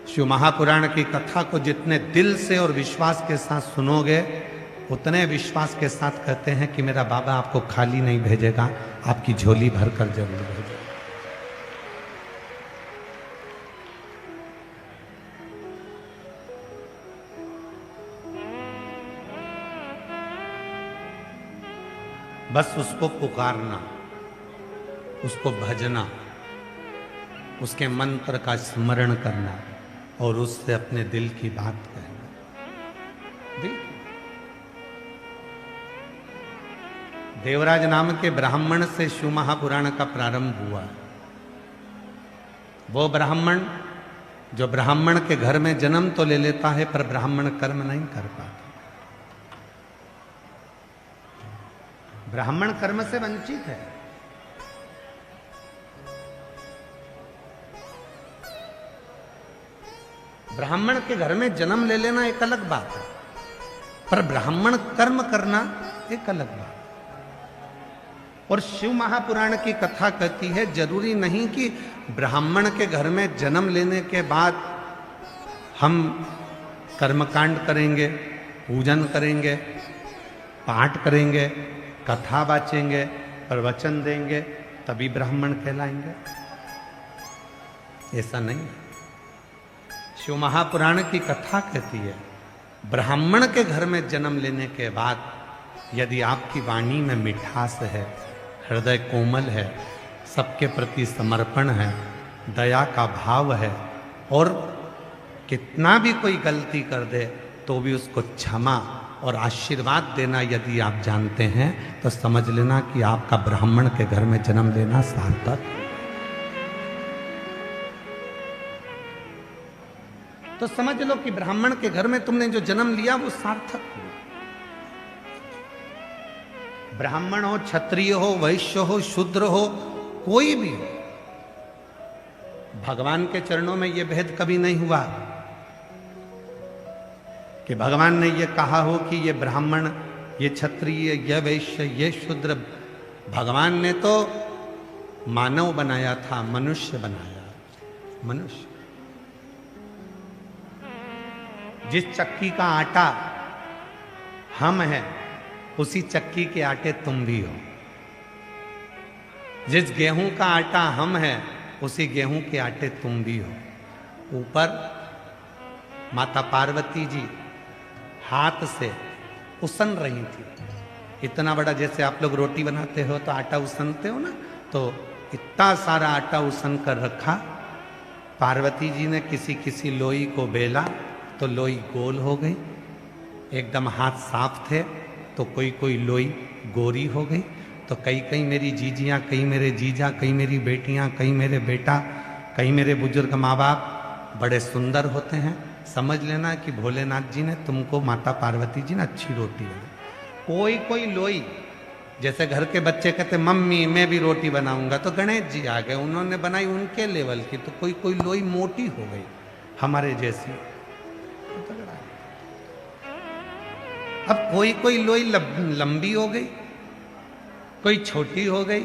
शिव महापुराण की कथा को जितने दिल से और विश्वास के साथ सुनोगे, उतने विश्वास के साथ कहते हैं कि मेरा बाबा आपको खाली नहीं भेजेगा, आपकी झोली भरकर जरूर भेजेगा। बस उसको पुकारना, उसको भजना, उसके मंत्र का स्मरण करना और उससे अपने दिल की बात कहना। दिल देवराज नाम के ब्राह्मण से शिव महापुराण का प्रारंभ हुआ। वो ब्राह्मण जो ब्राह्मण के घर में जन्म तो ले लेता है पर ब्राह्मण कर्म नहीं कर पाता। ब्राह्मण कर्म से वंचित है। ब्राह्मण के घर में जन्म ले लेना एक अलग बात है, पर ब्राह्मण कर्म करना एक अलग बात है। और शिव महापुराण की कथा कहती है जरूरी नहीं कि ब्राह्मण के घर में जन्म लेने के बाद हम कर्मकांड करेंगे, पूजन करेंगे, पाठ करेंगे, कथा बाचेंगे, प्रवचन देंगे तभी ब्राह्मण कहलाएंगे। ऐसा नहीं है। शिव महापुराण की कथा कहती है ब्राह्मण के घर में जन्म लेने के बाद यदि आपकी वाणी में मिठास है, हृदय कोमल है, सबके प्रति समर्पण है, दया का भाव है, और कितना भी कोई गलती कर दे तो भी उसको क्षमा और आशीर्वाद देना यदि आप जानते हैं, तो समझ लेना कि आपका ब्राह्मण के घर में जन्म लेना सार्थक। तो समझ लो कि ब्राह्मण के घर में तुमने जो जन्म लिया वो सार्थक हुआ। ब्राह्मण हो, क्षत्रिय हो, वैश्य हो, शूद्र हो, कोई भी हो, भगवान के चरणों में यह भेद कभी नहीं हुआ कि भगवान ने यह कहा हो कि ये ब्राह्मण, ये क्षत्रिय, ये वैश्य, ये शूद्र। भगवान ने तो मानव बनाया था, मनुष्य बनाया। मनुष्य जिस चक्की का आटा हम हैं, उसी चक्की के आटे तुम भी हो। जिस गेहूं का आटा हम हैं, उसी गेहूं के आटे तुम भी हो। ऊपर माता पार्वती जी हाथ से उसन रही थी। इतना बड़ा, जैसे आप लोग रोटी बनाते हो तो आटा उसनते हो ना, तो इतना सारा आटा उसन कर रखा। पार्वती जी ने किसी किसी लोई को बेला तो लोई गोल हो गई, एकदम हाथ साफ थे, तो कोई कोई लोई गोरी हो गई। तो कई कई मेरी जीजियाँ, कई मेरे जीजा, कई मेरी बेटियाँ, कई मेरे बेटा, कई मेरे बुजुर्ग माँ बाप बड़े सुंदर होते हैं। समझ लेना कि भोलेनाथ जी ने तुमको, माता पार्वती जी ने अच्छी रोटी बनाई। कोई कोई लोई, जैसे घर के बच्चे कहते मम्मी मैं भी रोटी बनाऊंगा, तो गणेश जी आ गए, उन्होंने बनाई उनके लेवल की। तो कोई कोई लोई मोटी हो गई हमारे जैसी। अब कोई कोई लोई लंबी हो गई, कोई छोटी हो गई,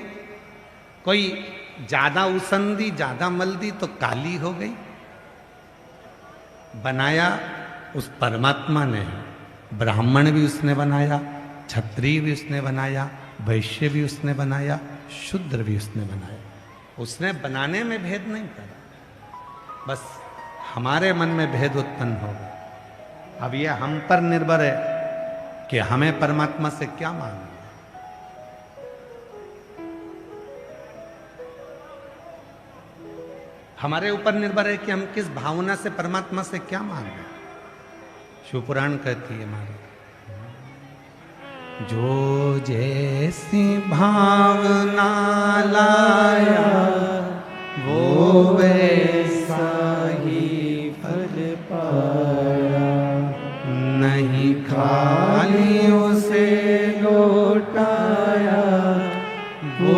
कोई ज्यादा उसन दी, ज्यादा मल दी तो काली हो गई। बनाया उस परमात्मा ने। ब्राह्मण भी उसने बनाया, क्षत्रिय भी उसने बनाया, वैश्य भी उसने बनाया, शूद्र भी उसने बनाया। उसने बनाने में भेद नहीं करा, बस हमारे मन में भेद उत्पन्न होगा। अब यह हम पर निर्भर है कि हमें परमात्मा से क्या मांगना। हमारे ऊपर निर्भर है कि हम किस भावना से परमात्मा से क्या मांग रहे हैं। शिवपुराण कहती है हमारी, जो जैसी भावना लाया वो वैसा ही फल पाया, नहीं खाली उसे लौटाया, वो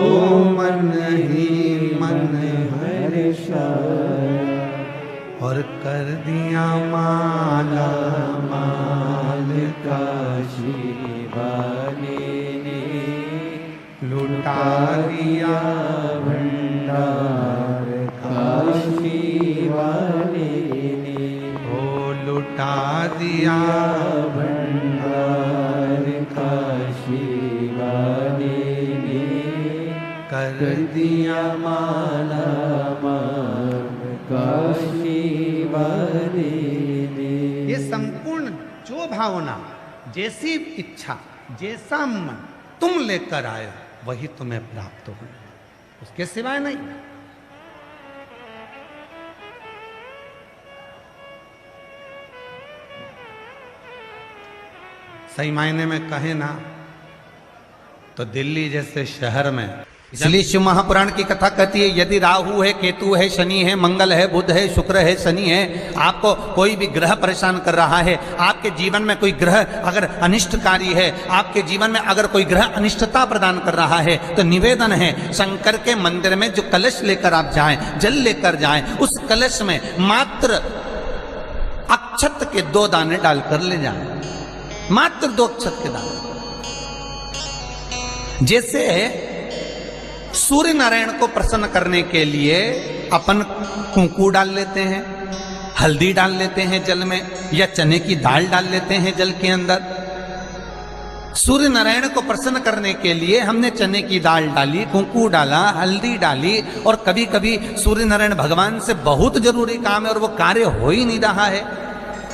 मन ही मन हर्षाया, और कर दिया माला माल काशी वाले ने, लुटा दिया भंडार काशी वाले ने, ओ लुटा दिया भंडार काशी वाले ने, कर दिया माला माल काशी वाले ने। ये संपूर्ण जो भावना, जैसी इच्छा, जैसा मन तुम लेकर आए वही तुम्हें प्राप्त हो, उसके सिवाय नहीं। सही मायने में कहे ना तो दिल्ली जैसे शहर में, इसलिए शिव महापुराण की कथा कहती है, यदि राहु है, केतु है, शनि है, मंगल है, बुध है, शुक्र है, शनि है, आपको कोई भी ग्रह परेशान कर रहा है, आपके जीवन में कोई ग्रह अगर अनिष्टकारी है, आपके जीवन में अगर कोई ग्रह अनिष्टता प्रदान कर रहा है, तो निवेदन है शंकर के मंदिर में जो कलश लेकर आप जाएं, जल लेकर जाएं, उस कलश में मात्र अक्षत के 2 दाने डालकर ले जाएं, मात्र 2 अक्षत के दाने। जैसे सूर्य नारायण को प्रसन्न करने के लिए अपन कुंकू डाल लेते हैं, हल्दी डाल लेते हैं जल में, या चने की दाल डाल लेते हैं जल के अंदर। सूर्य नारायण को प्रसन्न करने के लिए हमने चने की दाल डाली, कुंकू डाला, हल्दी डाली, और कभी कभी सूर्य नारायण भगवान से बहुत जरूरी काम है और वो कार्य हो ही नहीं रहा है,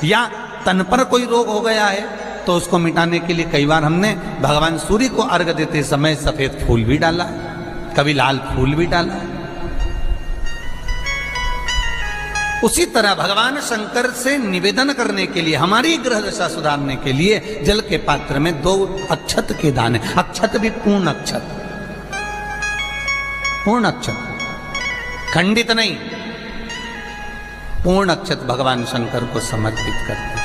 या तन पर कोई रोग हो गया है, तो उसको मिटाने के लिए कई बार हमने भगवान सूर्य को अर्घ देते समय सफेद फूल भी डाला, कभी लाल फूल भी डाला। उसी तरह भगवान शंकर से निवेदन करने के लिए, हमारी ग्रह दशा सुधारने के लिए जल के पात्र में 2 अक्षत के दाने, अक्षत भी पूर्ण अक्षत, पूर्ण अक्षत, खंडित नहीं, पूर्ण अक्षत भगवान शंकर को समर्पित करते हैं।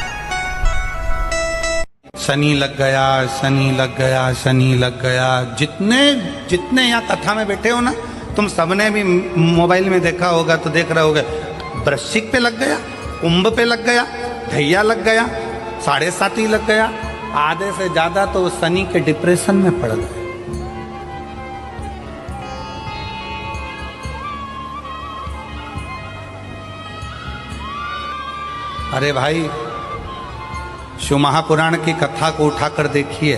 शनि लग गया, शनि लग गया, शनि लग गया, जितने यहाँ कथा में बैठे हो ना, तुम सबने भी मोबाइल में देखा होगा तो देख रहे होगे, वृश्चिक पे लग गया, कुंभ पे लग गया, धैया लग गया, 7.5 लग गया, आधे से ज्यादा तो शनि के डिप्रेशन में पड़ गए। अरे भाई, शिव महापुराण की कथा को उठाकर देखिए,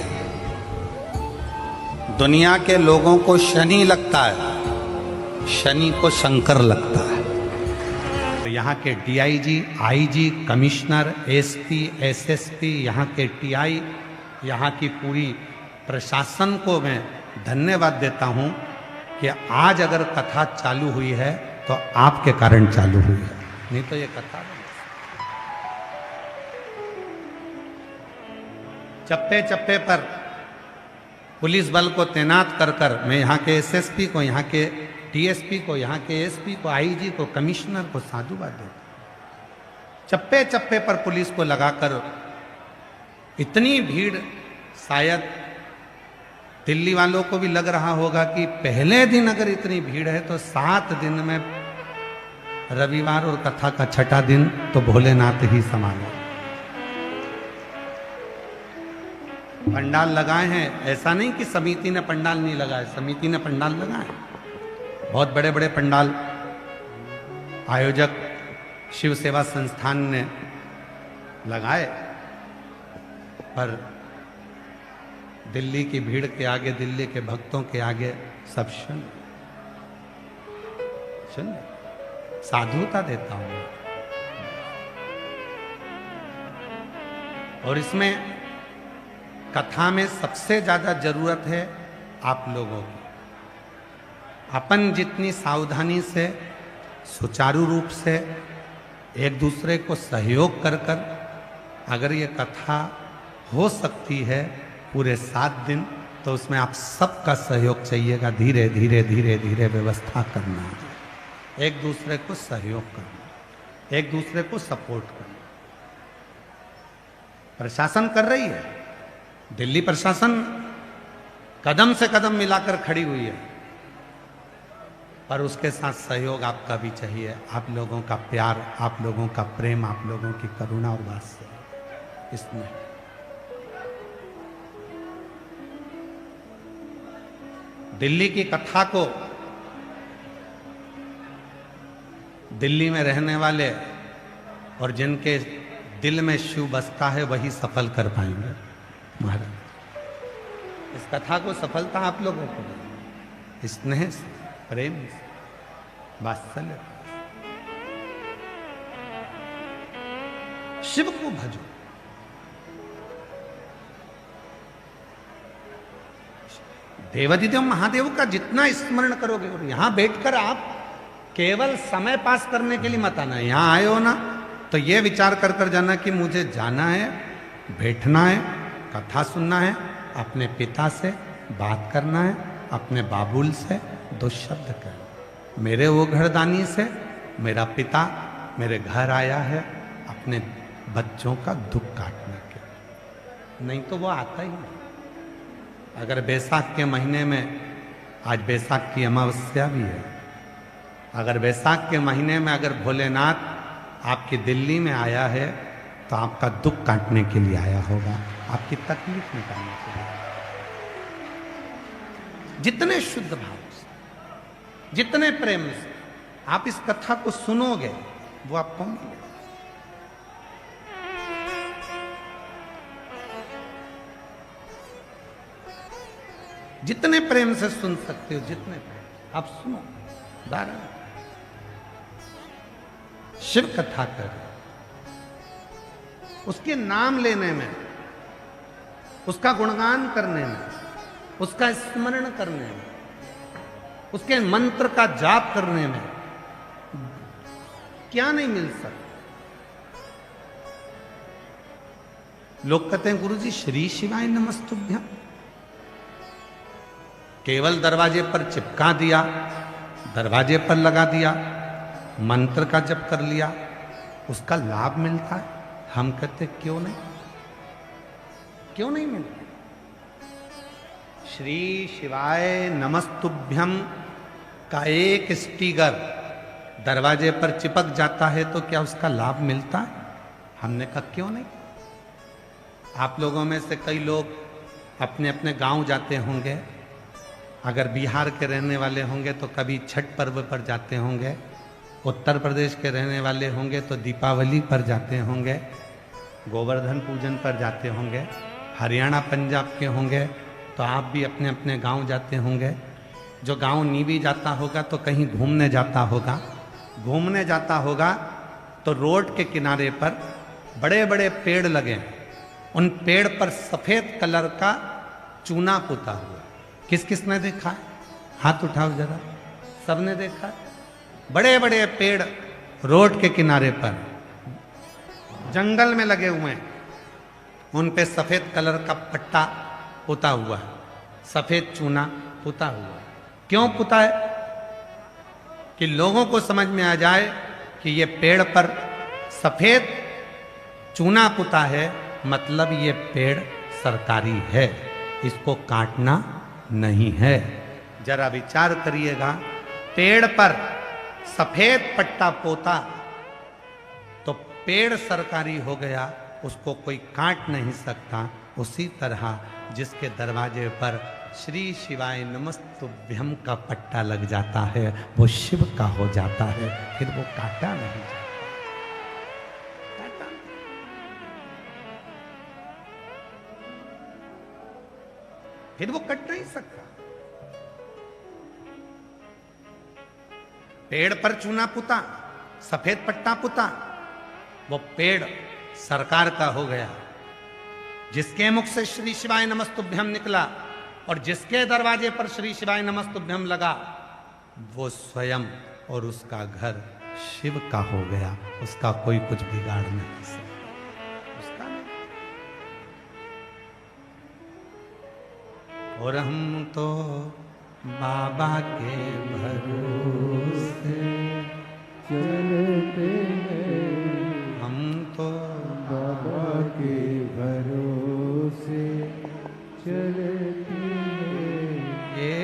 दुनिया के लोगों को शनि लगता है, शनि को शंकर लगता है। तो यहाँ के DIG, IG, commissioner, SP, SSP, यहाँ के टीआई, यहाँ की पूरी प्रशासन को मैं धन्यवाद देता हूँ कि आज अगर कथा चालू हुई है तो आपके कारण चालू हुई है, नहीं तो ये कथा चप्पे चप्पे पर पुलिस बल को तैनात कर कर, मैं यहाँ के एसएसपी को, यहाँ के डीएसपी को, यहाँ के एसपी को, आईजी को, कमिश्नर को साधुवाद देता। चप्पे चप्पे पर पुलिस को लगाकर, इतनी भीड़, शायद दिल्ली वालों को भी लग रहा होगा कि पहले दिन अगर इतनी भीड़ है तो 7 दिन में रविवार और कथा का 6ठा दिन तो भोलेनाथ ही संभाले। पंडाल लगाए हैं, ऐसा नहीं कि समिति ने पंडाल नहीं लगाए, समिति ने पंडाल लगाए, बहुत बड़े बड़े पंडाल आयोजक शिव सेवा संस्थान ने लगाए, पर दिल्ली की भीड़ के आगे, दिल्ली के भक्तों के आगे सब शून्य। साधुता देता हूं, और इसमें कथा में सबसे ज्यादा जरूरत है आप लोगों की। अपन जितनी सावधानी से सुचारू रूप से एक दूसरे को सहयोग कर कर अगर ये कथा हो सकती है पूरे 7 दिन, तो उसमें आप सबका सहयोग चाहिएगा। धीरे धीरे धीरे धीरे व्यवस्था करना, एक दूसरे को सहयोग करना, एक दूसरे को सपोर्ट करना। प्रशासन कर रही है, दिल्ली प्रशासन कदम से कदम मिलाकर खड़ी हुई है, पर उसके साथ सहयोग आपका भी चाहिए। आप लोगों का प्यार, आप लोगों का प्रेम, आप लोगों की करुणा और वात्सल्य इसमें। दिल्ली की कथा को दिल्ली में रहने वाले और जिनके दिल में शिव बसता है वही सफल कर पाएंगे महाराज। इस कथा को सफलता आप लोगों को देंगे, स्नेह से, प्रेम से, वात्सल्य। शिव को भजो, देवाधिदेव महादेव का जितना स्मरण करोगे, और यहां बैठकर आप केवल समय पास करने के लिए मत आना। यहां आए हो ना तो ये विचार कर कर जाना कि मुझे जाना है, बैठना है, कथा सुनना है, अपने पिता से बात करना है, अपने बाबुल से 2 शब्द कहना। मेरे वो घरदानी से मेरा पिता मेरे घर आया है अपने बच्चों का दुख काटने के, नहीं तो वो आता ही नहीं। अगर बैसाख के महीने में, आज बैसाख की अमावस्या भी है, अगर बैसाख के महीने में अगर भोलेनाथ आपकी दिल्ली में आया है तो आपका दुख काटने के लिए आया होगा, आपकी तकलीफ निकालने के लिए। जितने शुद्ध भाव से, जितने प्रेम से आप इस कथा को सुनोगे वो आपको मिलेगा। जितने प्रेम से सुन सकते हो, जितने प्रेम आप सुनो, धारण शिव कथा कर, उसके नाम लेने में, उसका गुणगान करने में, उसका स्मरण करने में, उसके मंत्र का जाप करने में क्या नहीं मिल सकता। लोग कहते हैं गुरुजी श्री शिवाय नमस्तुभ्यम, केवल दरवाजे पर चिपका दिया, दरवाजे पर लगा दिया, मंत्र का जप कर लिया, उसका लाभ मिलता है। हम कहते क्यों नहीं, क्यों नहीं मिलता। श्री शिवाय नमस्तुभ्यम का एक स्टिकर दरवाजे पर चिपक जाता है तो क्या उसका लाभ मिलता है? हमने कहा क्यों नहीं। आप लोगों में से कई लोग अपने अपने गांव जाते होंगे, अगर बिहार के रहने वाले होंगे तो कभी छठ पर्व पर जाते होंगे, उत्तर प्रदेश के रहने वाले होंगे तो दीपावली पर जाते होंगे, गोवर्धन पूजन पर जाते होंगे, हरियाणा पंजाब के होंगे तो आप भी अपने अपने गांव जाते होंगे। जो गांव नहीं भी जाता होगा तो कहीं घूमने जाता होगा, घूमने जाता होगा तो रोड के किनारे पर बड़े बड़े पेड़ लगे, उन पेड़ पर सफेद कलर का चूना पुता हुआ। किस किस ने देखा है? हाथ उठाओ जरा, सबने देखा। बड़े बड़े पेड़ रोड के किनारे पर जंगल में लगे हुए हैं, उन पे सफेद कलर का पट्टा पुता हुआ है, सफेद चूना पुता हुआ है। क्यों पुता है? कि लोगों को समझ में आ जाए कि ये पेड़ पर सफेद चूना पुता है, मतलब ये पेड़ सरकारी है, इसको काटना नहीं है। जरा विचार करिएगा, पेड़ पर सफेद पट्टा पोता तो पेड़ सरकारी हो गया, उसको कोई काट नहीं सकता। उसी तरह जिसके दरवाजे पर श्री शिवाय नमस्तुभ्यम का पट्टा लग जाता है वो शिव का हो जाता है, फिर वो काटा नहीं जाता। फिर वो कट नहीं सकता। पेड़ पर चूना पुता, सफेद पट्टा पुता, वो पेड़ सरकार का हो गया। जिसके मुख से श्री शिवाय नमस्तुभ्यम निकला और जिसके दरवाजे पर श्री शिवाय नमस्तुभ्यम लगा, वो स्वयं और उसका घर शिव का हो गया, उसका कोई कुछ बिगाड़ नहीं सकता, उसका नहीं। और हम तो बाबा के भरोसे चलते हैं, हम तो बाबा के भरोसे चलते हैं। ये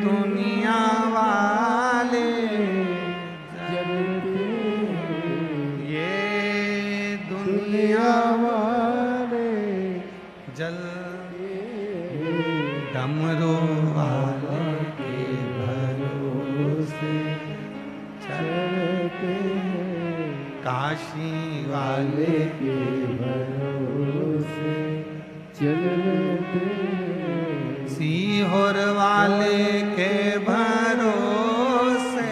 दुनिया वाले चलते हैं, ये दुनिया दुनिया वाले जल डमरू वाले के भरोसे चलते हैं, काशी वाले के भरोसे चलते हैं, सीहोर वाले के भरोसे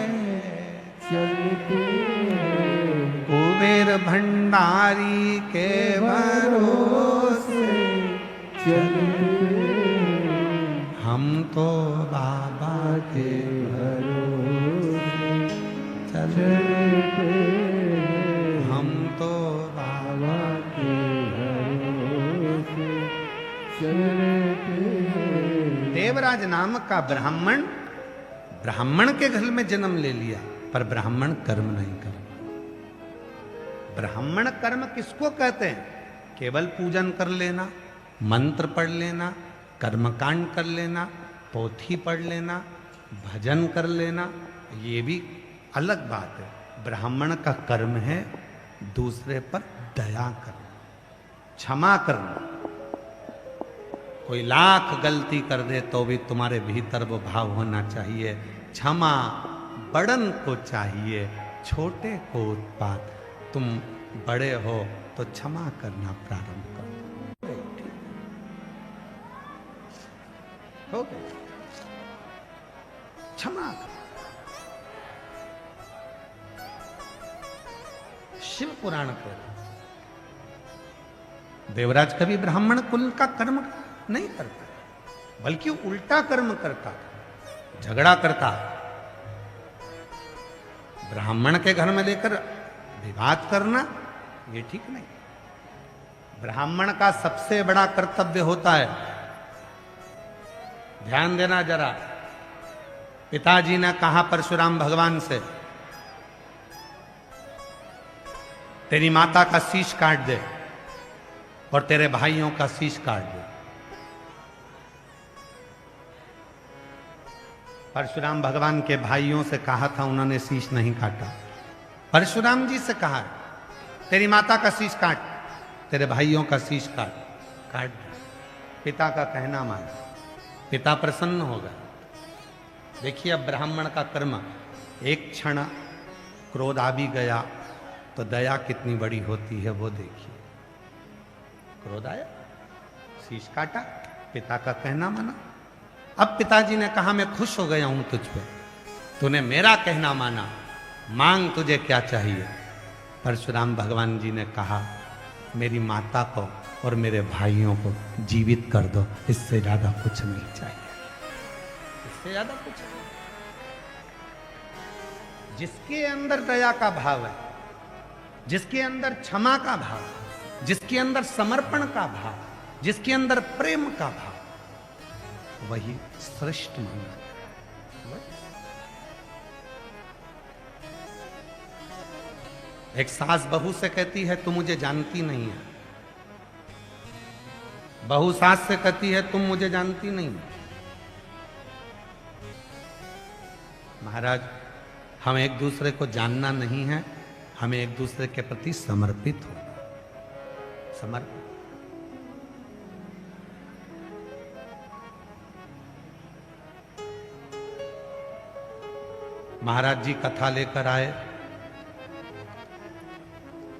चलते हैं, कुबेर भंडारी के भरोसे चलते हैं, हम तो बाबा के भरोसे चले, चलते हैं, हम तो बाबा के भरोसे चलते हैं। देवराज नामक का ब्राह्मण के घर में जन्म ले लिया, पर ब्राह्मण कर्म नहीं कर। ब्राह्मण कर्म किसको कहते हैं? केवल पूजन कर लेना, मंत्र पढ़ लेना, कर्मकांड कर लेना, पोथी पढ़ लेना, भजन कर लेना, ये भी अलग बात है। ब्राह्मण का कर्म है दूसरे पर दया करना, क्षमा करना। कोई लाख गलती कर दे तो भी तुम्हारे भीतर वो भाव होना चाहिए, क्षमा बड़न को चाहिए, छोटे को उत्पात। तुम बड़े हो तो क्षमा करना प्रारंभ करो। हो गया, क्षमा करो। शिव पुराण कहते देवराज कभी ब्राह्मण कुल का कर्म नहीं करता, बल्कि उल्टा कर्म करता, झगड़ा करता। ब्राह्मण के घर में लेकर विवाद करना ये ठीक नहीं। ब्राह्मण का सबसे बड़ा कर्तव्य होता है, ध्यान देना जरा। पिताजी ने कहा परशुराम भगवान से, तेरी माता का शीश काट दे और तेरे भाइयों का शीश काट दे। परशुराम भगवान के भाइयों से कहा था, उन्होंने शीश नहीं काटा। परशुराम जी से कहा, तेरी माता का शीश काट, तेरे भाइयों का शीश काट दे। पिता का कहना मान, पिता प्रसन्न होगा। देखिए अब ब्राह्मण का कर्म, एक क्षण क्रोध आ भी गया तो दया कितनी बड़ी होती है वो देखिए। क्रोध आया, शीश काटा, पिता का कहना माना। अब पिताजी ने कहा, मैं खुश हो गया हूं तुझ पे, तूने मेरा कहना माना, मांग तुझे क्या चाहिए। परशुराम भगवान जी ने कहा, मेरी माता को और मेरे भाइयों को जीवित कर दो, इससे ज्यादा कुछ नहीं चाहिए, इससे ज्यादा कुछ नहीं। जिसके अंदर दया का भाव है, जिसके अंदर क्षमा का भाव, जिसके अंदर समर्पण का भाव, जिसके अंदर प्रेम का भाव, वही श्रेष्ठ माना जाता है। एक सास बहू से कहती है, तुम मुझे जानती नहीं है। बहू सास से कहती है, तुम मुझे जानती नहीं। महाराज, हम एक दूसरे को जानना नहीं है, हमें एक दूसरे के प्रति समर्पित होना। समर्पित। महाराज जी कथा लेकर आए,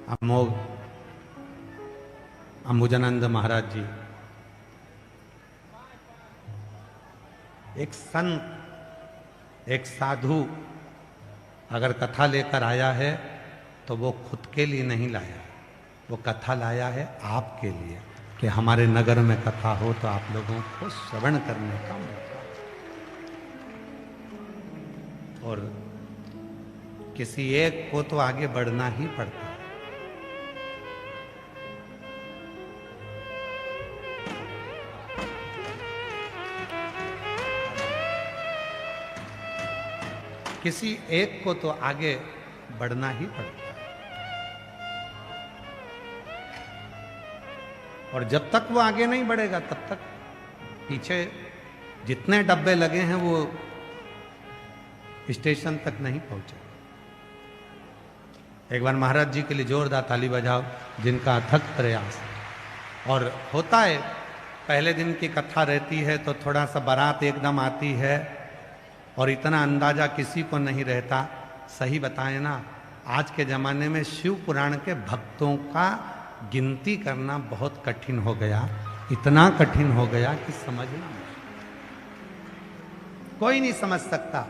अमोघ अंबुजानंद महाराज जी। एक संत, एक साधु अगर कथा लेकर आया है तो वो खुद के लिए नहीं लाया, वो कथा लाया है आपके लिए, कि हमारे नगर में कथा हो तो आप लोगों को श्रवण करने का मौका। और किसी एक को तो आगे बढ़ना ही पड़ता है। किसी एक को तो आगे बढ़ना ही पड़ता है। और जब तक वो आगे नहीं बढ़ेगा तब तक पीछे जितने डब्बे लगे हैं वो स्टेशन तक नहीं पहुंचे। एक बार महाराज जी के लिए जोरदार ताली बजाओ, जिनका अथक प्रयास। और होता है, पहले दिन की कथा रहती है तो थोड़ा सा बारात एकदम आती है और इतना अंदाजा किसी को नहीं रहता। सही बताए ना, आज के ज़माने में शिव पुराण के भक्तों का गिनती करना बहुत कठिन हो गया, इतना कठिन हो गया कि समझना कोई नहीं समझ सकता।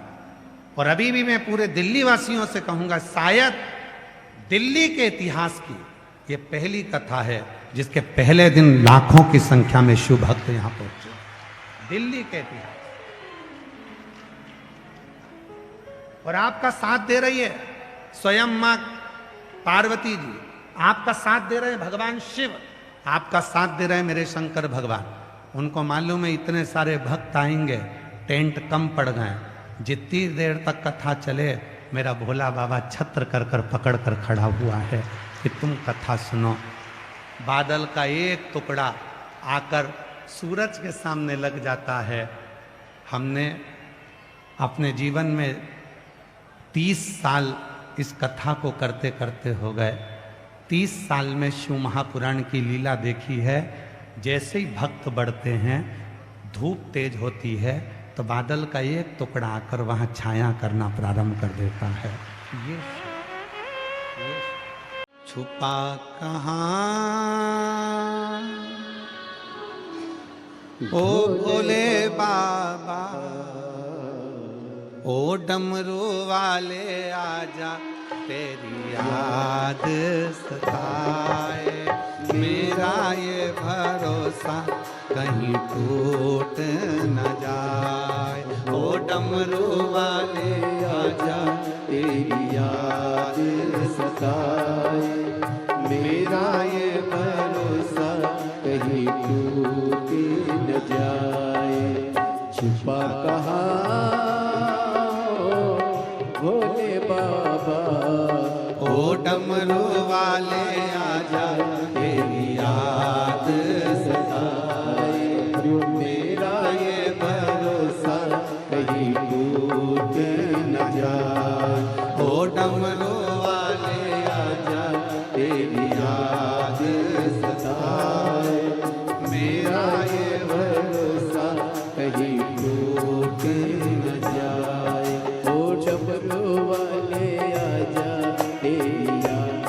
और अभी भी मैं पूरे दिल्ली वासियों से कहूंगा, शायद दिल्ली के इतिहास की ये पहली कथा है जिसके पहले दिन लाखों की संख्या में शिव भक्त यहां पहुंचे। दिल्ली के इतिहास। और आपका साथ दे रही है स्वयं मां पार्वती जी, आपका साथ दे रहे हैं भगवान शिव, आपका साथ दे रहे हैं मेरे शंकर भगवान। उनको मालूम है इतने सारे भक्त आएंगे, टेंट कम पड़ गए, जितनी देर तक कथा चले मेरा भोला बाबा छत्र कर कर पकड़ कर खड़ा हुआ है कि तुम कथा सुनो। बादल का एक टुकड़ा आकर सूरज के सामने लग जाता है। हमने अपने जीवन में 30 साल इस कथा को करते करते हो गए। 30 साल में शिव महापुराण की लीला देखी है। जैसे ही भक्त बढ़ते हैं, धूप तेज होती है तो बादल का एक टुकड़ा आकर वहां छाया करना प्रारंभ कर देता है। ये छुपा कहाँ ओ भोले बाबा, ओ डमरू वाले आजा, तेरी याद सताए, मेरा ये भरोसा कहीं टूट न जाए। ओ डमरू वाले आजा, तेरी याद सताए, मेरा ये भरोसा कहीं टूट न जाए। छुपा कहाँ भोले बाबा, ओ डमरू वाले आजा, तेरी याद सताए, मेरा ये भरोसा कहीं टूट न जाए। ओ डमरू वाले आजा, तेरी याद सताए, मेरा ये भरोसा कहीं टूट न जाए। ओ डमरू वाले आजा, तेरी याद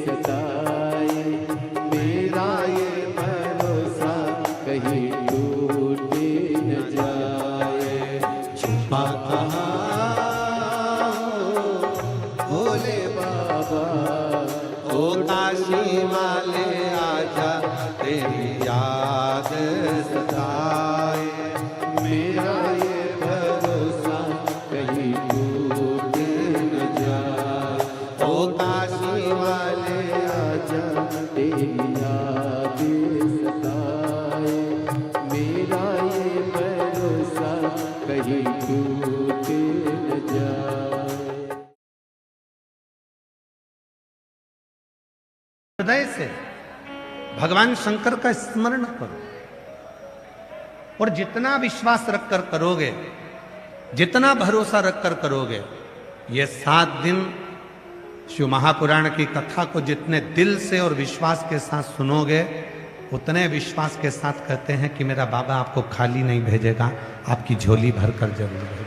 सताए, मेरा ये भरोसा कहीं टूट न जाए। छुपा कहाँ भोले बाबा, ओ काशी वाले आजा, तेरी याद सताए, मेरा ये भरोसा कहीं टूट न जाए। ओ काशी वाले आजा, तेरी याद सताए, मेरा ये भरोसा कहीं टूट न जाए। हृदय से भगवान शंकर का स्मरण करो। और जितना विश्वास रखकर करोगे, जितना भरोसा रखकर करोगे, ये 7 दिन शिव महापुराण की कथा को जितने दिल से और विश्वास के साथ सुनोगे, उतने विश्वास के साथ कहते हैं कि मेरा बाबा आपको खाली नहीं भेजेगा, आपकी झोली भरकर जरूर भेजेगा।